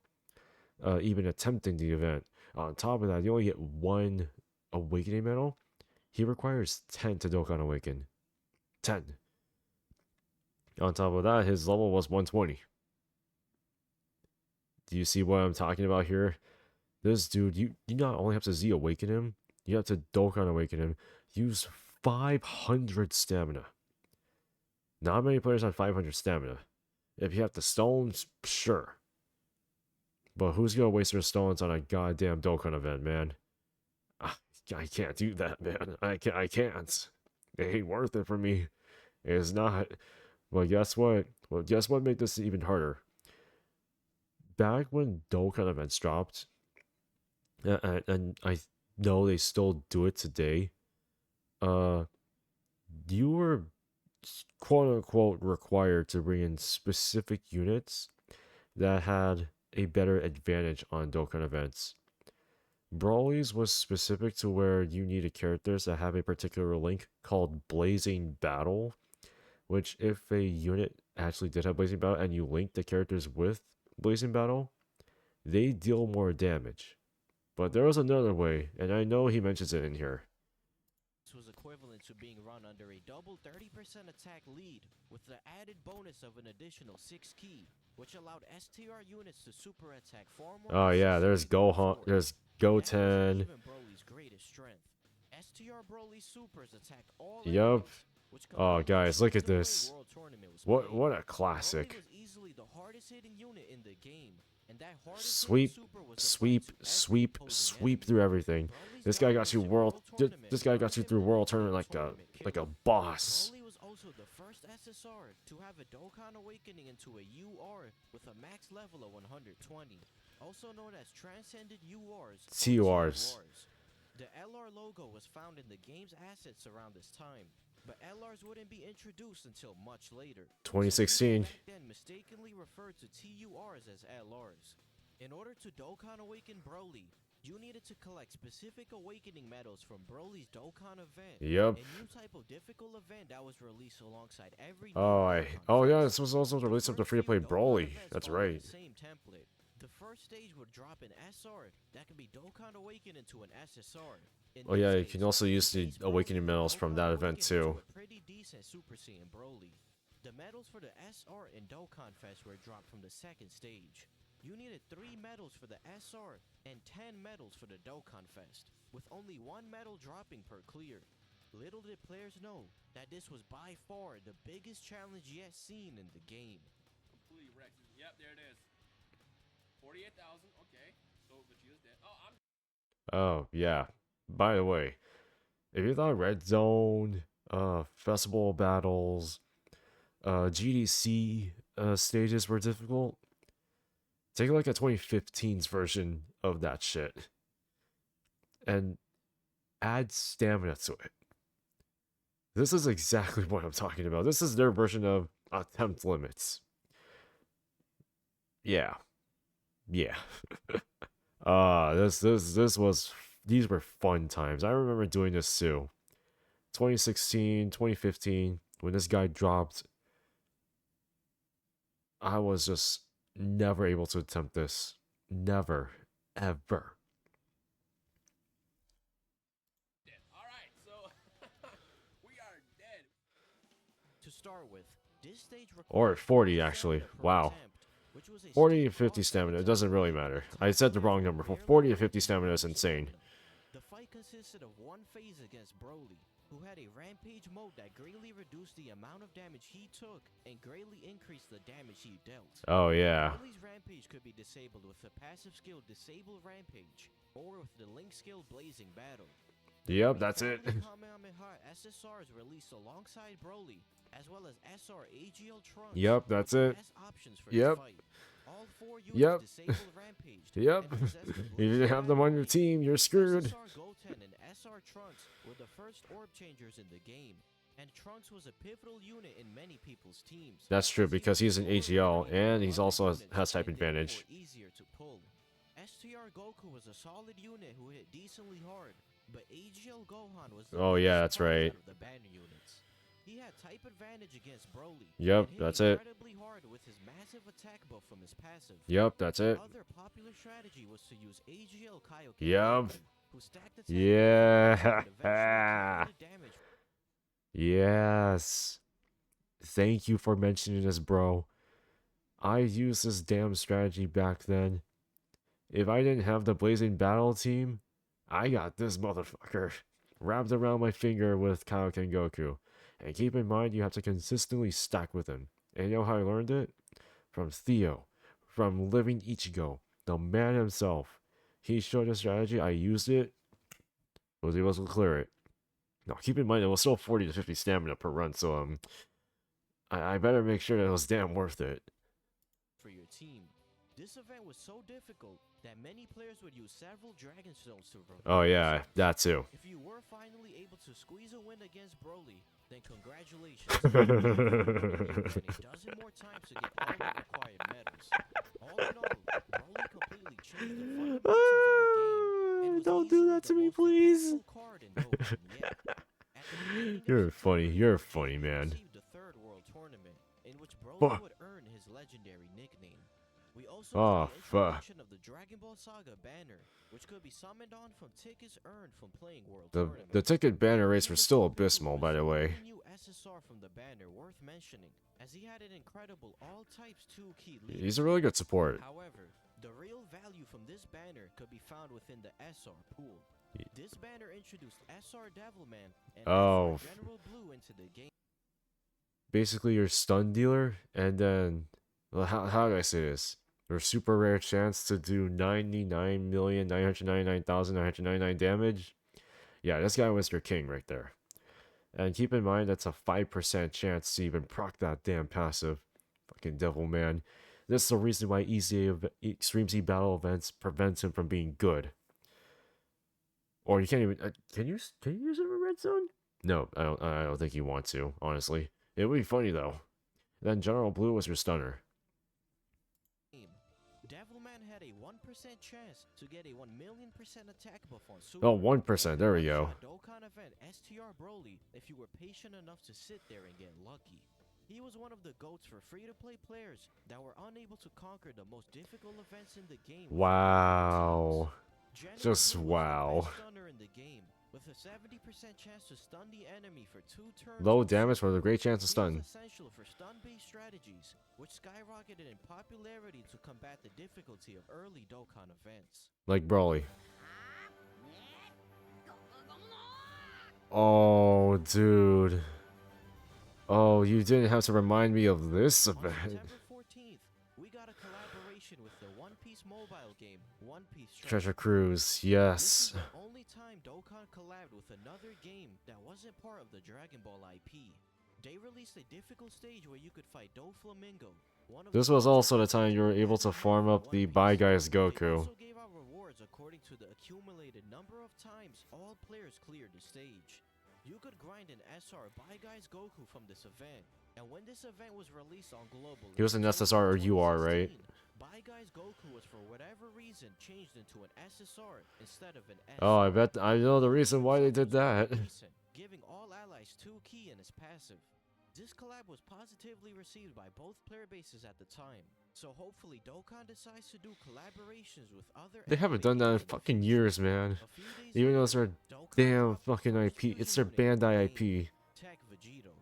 even attempting the event. On top of that, you only get 1 awakening medal. He requires 10 to Dokkan Awaken. 10. On top of that, his level was 120. Do you see what I'm talking about here? This dude, you not only have to Z Awaken him, you have to Dokkan Awaken him. Use 500 stamina. Not many players have 500 stamina. If you have the stones, sure. But who's gonna waste their stones on a goddamn Dokkan event, man? I can't do that, man. I can't. It ain't worth it for me. It's not. Well, guess what? Well, guess what made this even harder? Back when Dokkan events dropped, and I know they still do it today, you were quote-unquote required to bring in specific units that had a better advantage on Dokkan events. Brawlies was specific to where you needed characters that have a particular link called Blazing Battle, which if a unit actually did have Blazing Battle and you link the characters with Blazing Battle, they deal more damage. But there was another way, and I know he mentions it in here. This was equivalent to being run under a double 30% attack lead with the added bonus of an additional 6 key, which allowed STR units to super attack far more. Oh yeah, there's Gohan, there's Goten. Even Broly's greatest strength. STR Broly supers attacked all Yup. enemies, which Oh guys, look at the way this. World Tournament was What played. a Broly classic. was easily the hardest hitting unit in the game, and that hardest Sweep, hitting super was sweep, applied to every sweep, opposing sweep enemy. through everything. Broly's This guy got dominance you in world. Tournament This guy got you earned through him World the Tournament World like a Tournament boss. Broly was also the first SSR to have a Dokkan awakening into a UR with a max level of 120, also known as Transcended URs. or TURs. The LR logo was found in the game's assets around this time, but LRs wouldn't be introduced until much later. 2016. So people back then mistakenly referred to TURs as LRs. In order to Dokkan awaken Broly, you needed to collect specific awakening medals from Broly's Dokkan event. Yep. A new type of difficult event that was released alongside every Oh yeah, this was also the release of the free-to-play Broly. That's right. same template. The first stage would drop an SR that can be Dokkan awakened into an SSR. Oh yeah, you can also use the awakening medals from that event too. A pretty decent Super Saiyan Broly. The medals for the SR and Dokkan Fest were dropped from the second stage. You needed 3 medals for the SR and 10 medals for the Dokkan Fest, with only 1 medal dropping per clear. Little did players know that this was by far the biggest challenge yet seen in the game. Completely wrecked. Yep, there it is. 48,000. Okay. So Vegeta's dead. Oh yeah. By the way, if you thought Red Zone, festival battles, GDC stages were difficult, take a look at 2015's version of that shit and add stamina to it. This is exactly what I'm talking about. This is their version of attempt limits. Yeah. These were fun times. I remember doing this too. 2016, 2015, when this guy dropped, I was just never able to attempt this. Never. Ever. Dead. Alright, so we are dead. To start with, this stage Or required 40 stamina actually. per Wow. attempt, which was a 40 to steep 50 process stamina. It to doesn't really complete. matter. I said the wrong number. 40 to 50 stamina is insane. The fight consisted of one phase against Broly, who had a rampage mode that greatly reduced the amount of damage he took and greatly increased the damage he dealt. Oh yeah. Broly's rampage could be disabled with the passive skill Disable Rampage, or with the link skill Blazing Battle. Yep, that's it. Kamehameha SSRs released alongside Broly, as well as SR AGL Trunks. Yep, that's it. Best options for Yep. this fight. All 4 units Yep. disabled Rampage. Yep. If you didn't have them on your team, you're screwed. SSR Goten and SR Trunks were the first orb changers in the game, and Trunks was a pivotal unit in many people's teams. That's true because he's an AGL and he's also has type advantage. Easier to pull. STR Goku was a solid unit who hit decently hard, but AGL Gohan was the Oh yeah, weakest that's part right. out of the banner units. He had type advantage against Broly. Yep, and hit that's it. incredibly hard with his massive attack buff from his passive. Yep, that's it. Other popular strategy was to use AGL Kaioken Yep. Goku, who stacked attack Yeah. and eventually did damage. Yes. Thank you for mentioning this, bro. I used this damn strategy back then. If I didn't have the Blazing Battle team, I got this motherfucker wrapped around my finger with Kaioken Goku. And keep in mind, you have to consistently stack with him. And you know how I learned it? From Theo, from Living Ichigo, the man himself. He showed a strategy, I used it, was able to clear it. Now, keep in mind, it was still 40 to 50 stamina per run, so I better make sure that it was damn worth it. For your team. This event was so difficult that many players would use several Dragon Stones to revive Oh yeah, themselves. that too. If you were finally able to squeeze a win against Broly, then congratulations. You had a dozen more times to get all the required medals. All in all, Broly completely changed the fundamentals of the game and was don't do easily that the to me, most please. impactful card in Dokkan yet. At the beginning of You're funny. September, You're funny, Broly man. received the third World Tournament, in which Broly Fuck. would earn his legendary nickname. We also Oh, got the fuck. introduction of the Dragon Ball Saga banner, which could be summoned on from tickets earned from playing World Tournament. The ticket banner rates were Even still so, Goku abysmal, is by the way. only new SSR from the banner worth mentioning, as he had an incredible all types 2 key leader. He's a really good support. However, the real value from this banner could be found within the SR pool. This banner introduced SR Devilman and Oh. SR General Blue into the game. Basically, your stun dealer, and then well, how do I say this? Your super rare chance to do 99,999,999 damage. Yeah, this guy was your king right there. And keep in mind, that's a 5% chance to even proc that damn passive. Fucking devil man. This is the reason why Extreme Z battle events prevents him from being good. Or you can't even can you use it in red zone? No, I don't think you want to, honestly. It would be funny though. Then General Blue was your stunner. Devilman had a 1% chance to get a 1,000,000% attack buff on Super. Oh, 1%, there we go. Dokkan event STR Broly if you were patient enough to sit there and get lucky. He was one of the GOATs for free-to-play players that were unable to conquer the most difficult events in the game. Wow. General Just Blue was the wow. best stunner in the game, with a 70% chance to stun the enemy for 2 turns. Low on damage Super. with a great chance to He stun. was essential for stun-based strategies, which skyrocketed in popularity to combat the difficulty of early Dokkan events. Like Broly. Oh, dude. Oh, you didn't have to remind me of this On event. September 14th, we got a collaboration with the One Piece mobile game, One Piece Treasure Cruise, This yes. is the only time Dokkan collabed with another game that wasn't part of the Dragon Ball IP. They released a difficult stage where you could fight Doflamingo. This was also the time you were able to farm up the Bye Guys They Goku. also gave out rewards according to the accumulated number of times all players cleared the stage. You could grind an SR Bye Guys Goku from this event, and when this event was released on global, He was an SSR or UR, right? Bye Guys Goku was for whatever reason changed into an SSR instead of an SR. Oh, I bet I know the reason why they did that. Decent, giving all allies 2 key in his passive. This collab was positively received by both player bases at the time, so hopefully Dokkan decides to do collaborations with other. They haven't done that in fucking years, man. A few days Even though later, it's their Dokkan damn dropped the fucking first IP. fusion It's their unit in the Bandai game, IP. Tech Vegito.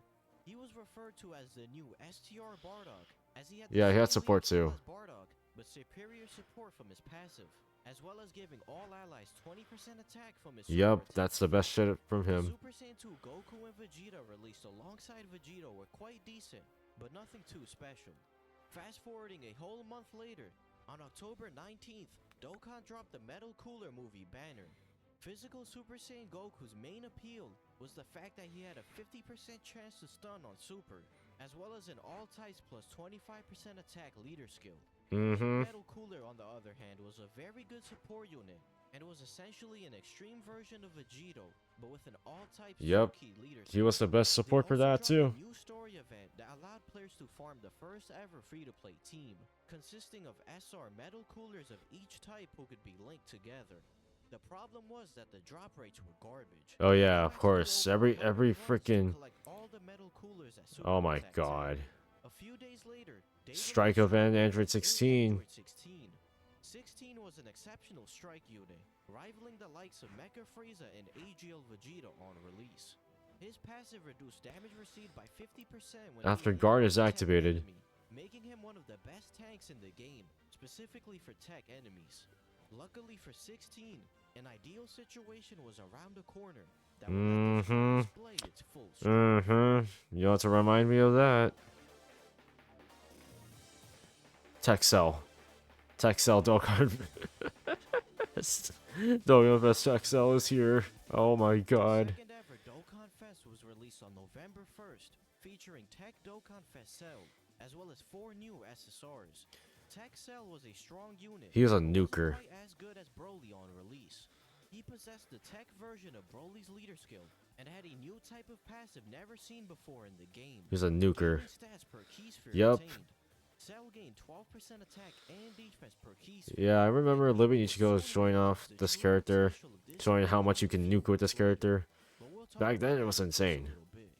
He was referred to as the new STR Bardock, as he had Yeah, he had the same support lead skill too. as Bardock, but superior support from his passive, as well as giving all allies 20% attack from his super Yep, attack. that's the best shit from The him. Super Saiyan 2 Goku and Vegeta released alongside Vegito were quite decent, but nothing too special. Fast forwarding a whole month later, on October 19th, Dokkan dropped the Metal Cooler movie banner. Physical Super Saiyan Goku's main appeal was the fact that he had a 50% chance to stun on Super, as well as an all types plus 25% attack leader skill. Mm-hmm. Metal Cooler, on the other hand, was a very good support unit, and was essentially an extreme version of Vegito, but with an all-type Yep. key leader He was the best They support for also that dropped too. a new story event that allowed players to farm the first ever free-to-play team, consisting of SR Metal Coolers of each type who could be linked together. The problem was that the drop rates were garbage. Oh yeah, You of had to do course. over Every 100 runs to freaking. collect all the metal coolers that Super Oh my Protect god. a few days later, they Strike released event Strike Android in 16. Android 16. 16 was an exceptional strike unit, rivaling the likes of Mecha Frieza and AGL Vegeta on release. His passive reduced damage received by 50% when After being guard hit is by a tech activated. enemy, making him one of the best tanks in the game, specifically for tech enemies. Luckily for 16, an ideal situation was around the corner that would let the Mhm. display its full strength. You have to remind me of that. Texel. Texel Dokkan. Dokkan Fest Texel is here. Oh my god. The second ever Dokkan Fest was released on November 1st, featuring Tech Dokkan Fest Cell, as well as 4 new SSRs. Tech Cell was a strong unit. He was a but wasn't nuker. quite as good as Broly on release. He possessed the tech version of Broly's leader skill, and had a new type of passive never seen before in the game. He's a nuker. Healing stats per key sphere Yup. obtained. Cell gained 12% attack and defense per key sphere. Yeah, I remember And Living was Ichigo so showing many off moves to this show what character, special this showing how character much you was can able nuke with to this do. character. But we'll talk Back then, about it was that in just a insane. little bit.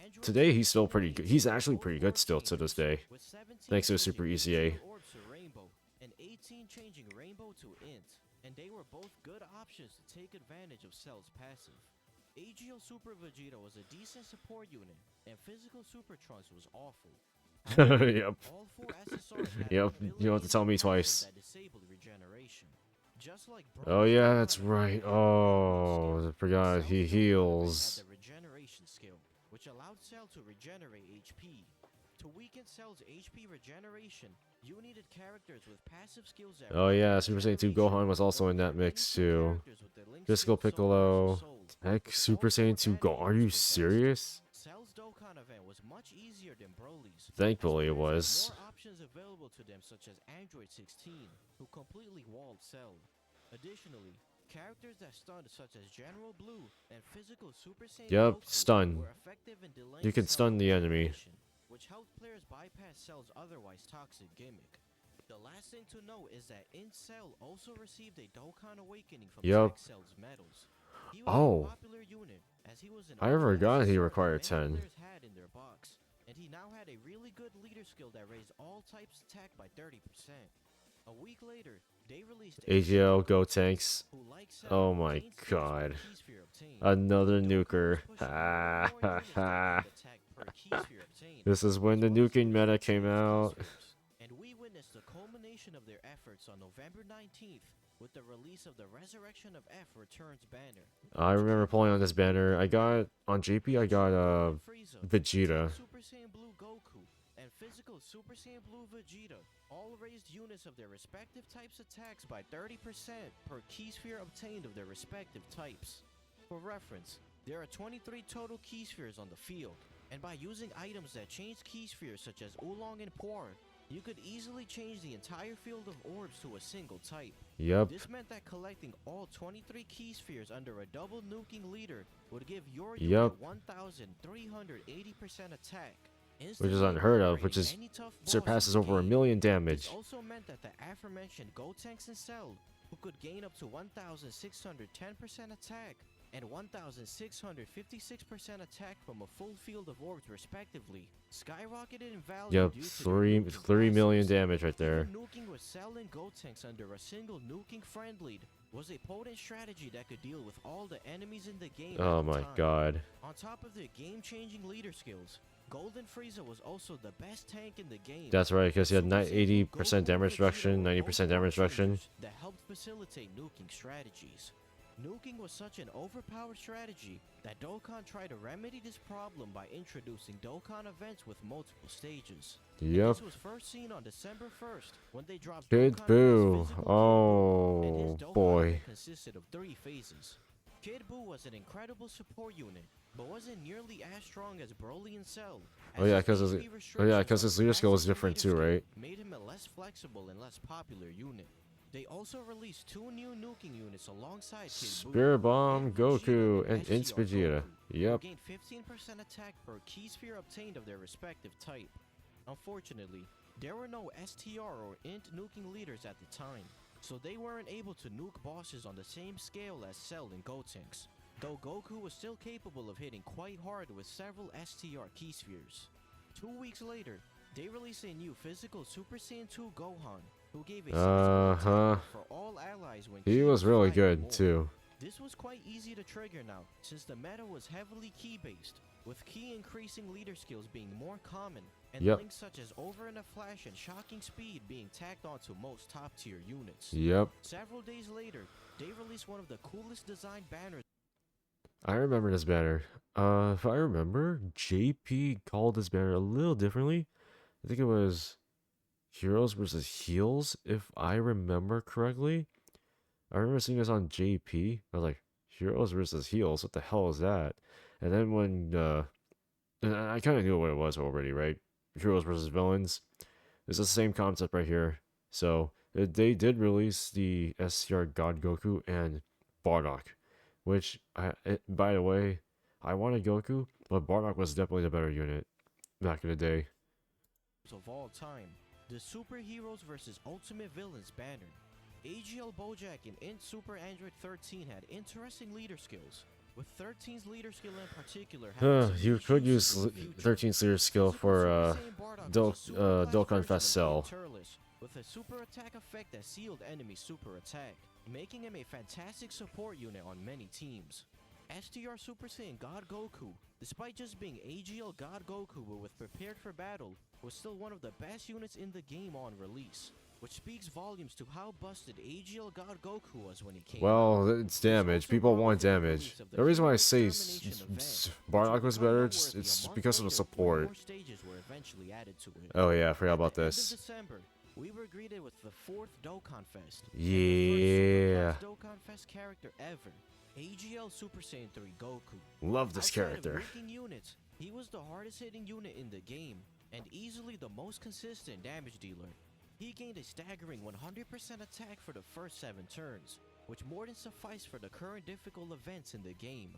Android Today, he's still 16 pretty good. He's introduced actually both pretty good orb still to this changers, day, with 17 thanks to changing Super vegito ECA. orbs to rainbow, and 18 changing rainbow to int, and they were both good options to take advantage of Cell's passive. AGL Super Vegito was a decent support unit, and Physical Super Trunks was awful. However, Yep. all four SSRs had Yep, an you don't have to ability tell and me passive twice. that disabled regeneration. Just like Oh Broly's yeah, Dokkan that's event right. had the Oh, skill, I forgot Cell's he Dokkan event heals. had the regeneration skill, which allowed Cell to regenerate HP. To weaken Cell's HP regeneration, you needed characters with passive skills that Oh yeah, routed Super Saiyan 2 regeneration, Gohan was also or in there that were any mix two too. characters with their link Disco skill sold versus Piccolo. sold, Heck, with Super all four Saiyan 2 banner Go. Are units you possessed. serious? Cell's Dokkan event was much easier than Broly's, as Thankfully, it players had was. more options available to them, such as Android 16, who completely walled Cell. Additionally, characters that stunned, such as General Blue and Physical Super Saiyan Yep, Goku, stun. were effective in delaying You can Cell's stun the enemy. regeneration, which helped players bypass Cell's otherwise toxic gimmick. The last thing to note is that In Cell also received a Dokkan Awakening from Yup. Tech Cell's medals. He was Oh. a popular unit, as he was an I only forgot he SSR that required many 10. players had in their box, and he now had a really good leader skill that raised all types attack by 30%. A week later, they released AGL, Go Goku, Tanks. who, like Cell, Oh my gained skills per god. key sphere obtained. Another Goku was nuker. pushing more and more units that gained attack per key sphere obtained, This is when the as well as nuking meta pushing came Cell's key out. spheres. And we witnessed the culmination of their efforts on November 19th with the release of the Resurrection of F Returns banner. I remember pulling on this banner. I got on JP. I got Frieza, Vegeta. Super Saiyan Blue Goku, and Physical Super Saiyan Blue Vegeta all raised units of their respective types attacks by 30% per key sphere obtained of their respective types. For reference, there are 23 total key spheres on the field, and by using items that change key spheres such as Oolong and Porn, you could easily change the entire field of orbs to a single type. Yep. This meant that collecting all 23 key spheres under a double nuking leader would give your Yup. unit 1,380% attack. Which is unheard of, which is surpasses over 1,000,000 This damage. also meant that the aforementioned Gotenks and Cell, who could gain up to 1,610% attack and 1,656% attack from a full field of orbs respectively, skyrocketed in value Yep, due to their 3 nuking million passives. damage right there. Even nuking with Cell and Gotenks under a single nuking friend lead was a potent strategy that could deal with all the enemies in the game. Oh at the my time. god. On top of their game-changing leader skills, Golden Frieza was also the best tank in the game. That's right, because he had Super Saiyan 80% Goku damage and Vegeta reduction, were 90% both damage orb reduction. changers that helped facilitate nuking strategies. Nuking was such an overpowered strategy that Dokkan tried to remedy this problem by introducing Dokkan events with multiple stages. Yep. This was first seen on December 1st when they dropped Kid Dokkan Buu. Events Physical Kid Buu, and his Oh Dokkan boy. event consisted of 3 phases. Kid Buu was an incredible support unit, but wasn't nearly as strong as Broly and Cell. Oh yeah, because his leader skill was different too, right? Made him a less flexible and less popular unit. They also released 2 new nuking units alongside Kid Buu. Spirit Bomb, Int Vegeta Goku, and SGR Int Vegeta. Goku, who Yep. gained 15% attack per key sphere obtained of their respective type. Unfortunately, there were no STR or Int nuking leaders at the time, so they weren't able to nuke bosses on the same scale as Cell and Gotenks, though Goku was still capable of hitting quite hard with several STR key spheres. 2 weeks later, they released a new physical Super Saiyan 2 Gohan, who gave a sizable attack buff for all allies when He Ki was really fighting good more. too. This was quite easy to trigger now, since the meta was heavily key-based, with key increasing leader skills being more common, and Yep. links such as Over in a Flash and Shocking Speed being tacked onto most top-tier units. Yep. Several days later, they released one of the coolest designed banners. I remember this banner. If I remember, JP called this banner a little differently. I think it was Heroes versus Heels, if I remember correctly. I remember seeing this on JP. I was like, Heroes versus Heels? What the hell is that? And then when, and I kind of knew what it was already, right? Heroes versus Villains. It's the same concept right here. So, they did release the SCR God Goku and Bardock. Which, by the way, I wanted Goku, but Bardock was definitely the better unit back in the day. of all time, The Superheroes vs. Ultimate Villains banner. AGL Bojack in Int Super Android 13 had interesting leader skills, with 13's leader skill in particular having some You niche could uses use in the future. 13's leader skill Physical for Super Saiyan Bardock was a super class Dokkan version Fest of Cell. Int Turles, with a super attack effect that sealed enemy super attack, making him a fantastic support unit on many teams. STR Super Saiyan God Goku, despite just being AGL God Goku but with prepared for battle, was still one of the best units in the game on release, which speaks volumes to how busted AGL God Goku was when he came out. Well, it's damage. also People brought want with it the damage. release of the The reason why I Hero say Extermination event, Bardock which was quite better, noteworthy. it's A month because of the later, 3 support. more stages were eventually added to it. Oh yeah, I forgot At about the end of this. December, we were greeted with the 4th Dokkan Fest. And Yeah. the first super class Dokkan Fest character ever, AGL Super Saiyan 3 Goku. Love this Outside character. of nuking units, he was the hardest hitting unit in the game, and easily the most consistent damage dealer. He gained a staggering 100% attack for the first 7 turns, which more than sufficed for the current difficult events in the game.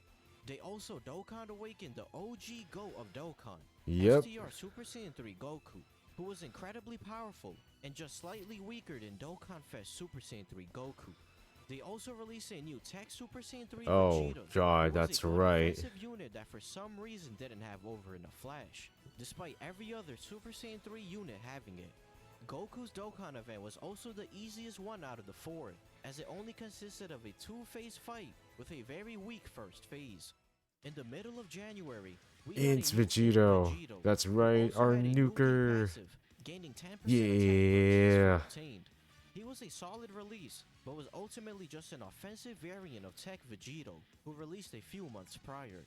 They also Dokkan awakened the OG GO of Dokkan, Yep. STR Super Saiyan 3 Goku, who was incredibly powerful and just slightly weaker than Dokkan Fest Super Saiyan 3 Goku. They also released a new Tech Super Saiyan 3 Oh Vegito, god, who was that's a good right. offensive unit that for some reason didn't have over in a flash, despite every other Super Saiyan 3 unit having it. Goku's Dokkan event was also the easiest one out of the 4, as it only consisted of a 2-phase fight with a very weak first phase. In the middle of January, we got a It's new King Vegito. Vegito, That's who right, also our had a new nuker. passive, gaining 10% attack per chase Yeah. for obtained. He was a solid release, but was ultimately just an offensive variant of Tech Vegito, who released a few months prior.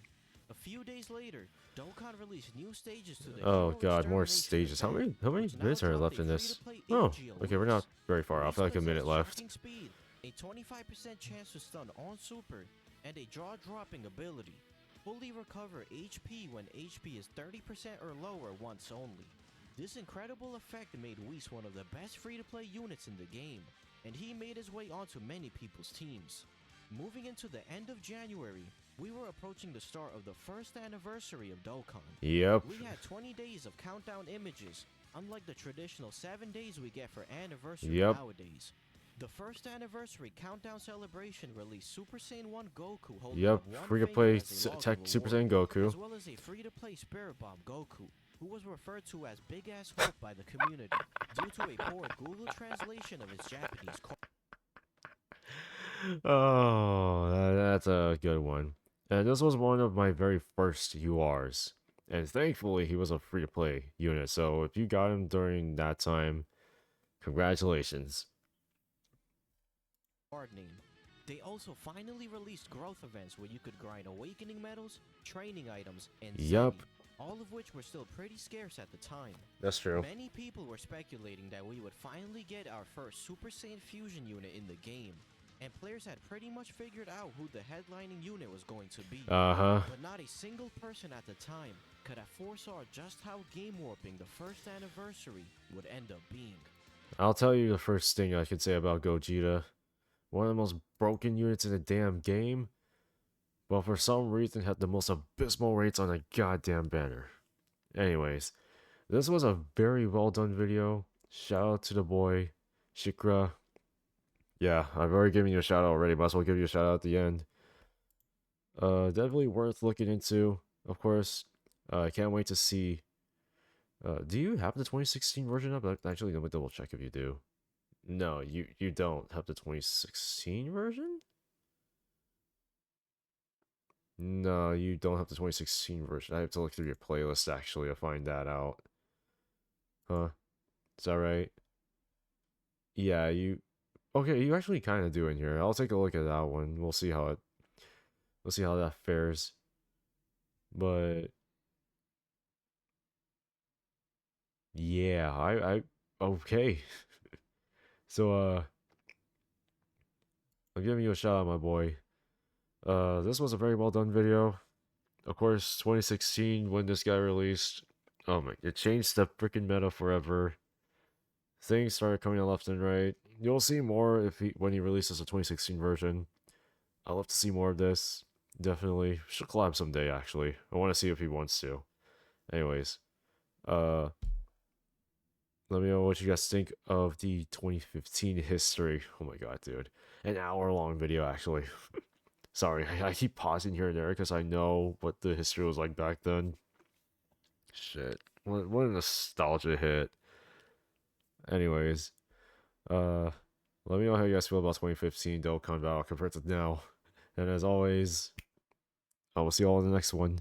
A few days later, Dokkan released new stages to the Oh Hero god, more Extermination stages. How event, many which now minutes are dropped left a in this? free-to-play Oh, AGL okay, we're not release. very far off. I feel like a These minute possess left. shocking speed, a 25% chance to stun on super, and a jaw-dropping ability. Fully recover HP when HP is 30% or lower once only. This incredible effect made Whis one of the best free-to-play units in the game, and he made his way onto many people's teams. Moving into the end of January, we were approaching the start of the first anniversary of Dokkan. Yep. We had 20 days of countdown images, unlike the traditional 7 days we get for anniversary Yep. nowadays. The first anniversary countdown celebration released Super Saiyan 1 Goku holding Yep. up one Free to finger play as a log Tech of Super award, Saiyan Goku. as well as a free-to-play Spirit Bomb Goku, who was referred to as Big Ass Hope by the community due to a poor Google translation of his Japanese call. Oh, that's a good one. And this was one of my very first URs. And thankfully, he was a free to play unit. So if you got him during that time, congratulations. Card name. They also finally released growth events where you could grind awakening medals, training items, and Yup. Zeni, all of which were still pretty scarce at the time. That's true. Many people were speculating that we would finally get our first Super Saiyan Fusion unit in the game, and players had pretty much figured out who the headlining unit was going to be. Uh-huh. But not a single person at the time could have foresaw just how game warping the first anniversary would end up being. I'll tell you the first thing I could say about Gogeta. One of the most broken units in the damn game, but for some reason had the most abysmal rates on a goddamn banner. Anyways, this was a very well done video. Shout out to the boy, Shikra. Yeah, I've already given you a shout out already, might as well give you a shout out at the end. Definitely worth looking into, of course. I can't wait to see. Do you have the 2016 version up? Actually, let me double check if you do. No, you don't have the 2016 version? No, you don't have the 2016 version. I have to look through your playlist actually to find that out. Huh? Is that right? Yeah, you... Okay, you actually kind of do in here. I'll take a look at that one. We'll see how that fares. But... Yeah, okay. So, I'm giving you a shout out, my boy. This was a very well done video. Of course, 2016 when this guy released. Oh my, it changed the freaking meta forever. Things started coming out left and right. You'll see more when he releases a 2016 version. I'd love to see more of this. Definitely. Should collab someday, actually. I want to see if he wants to. Anyways. Let me know what you guys think of the 2015 history. Oh my god, dude. An hour-long video, actually. Sorry, I keep pausing here and there because I know what the history was like back then. Shit. What a nostalgia hit. Anyways, let me know how you guys feel about 2015 Dokkan Battle compared to now. And as always, I will see you all in the next one.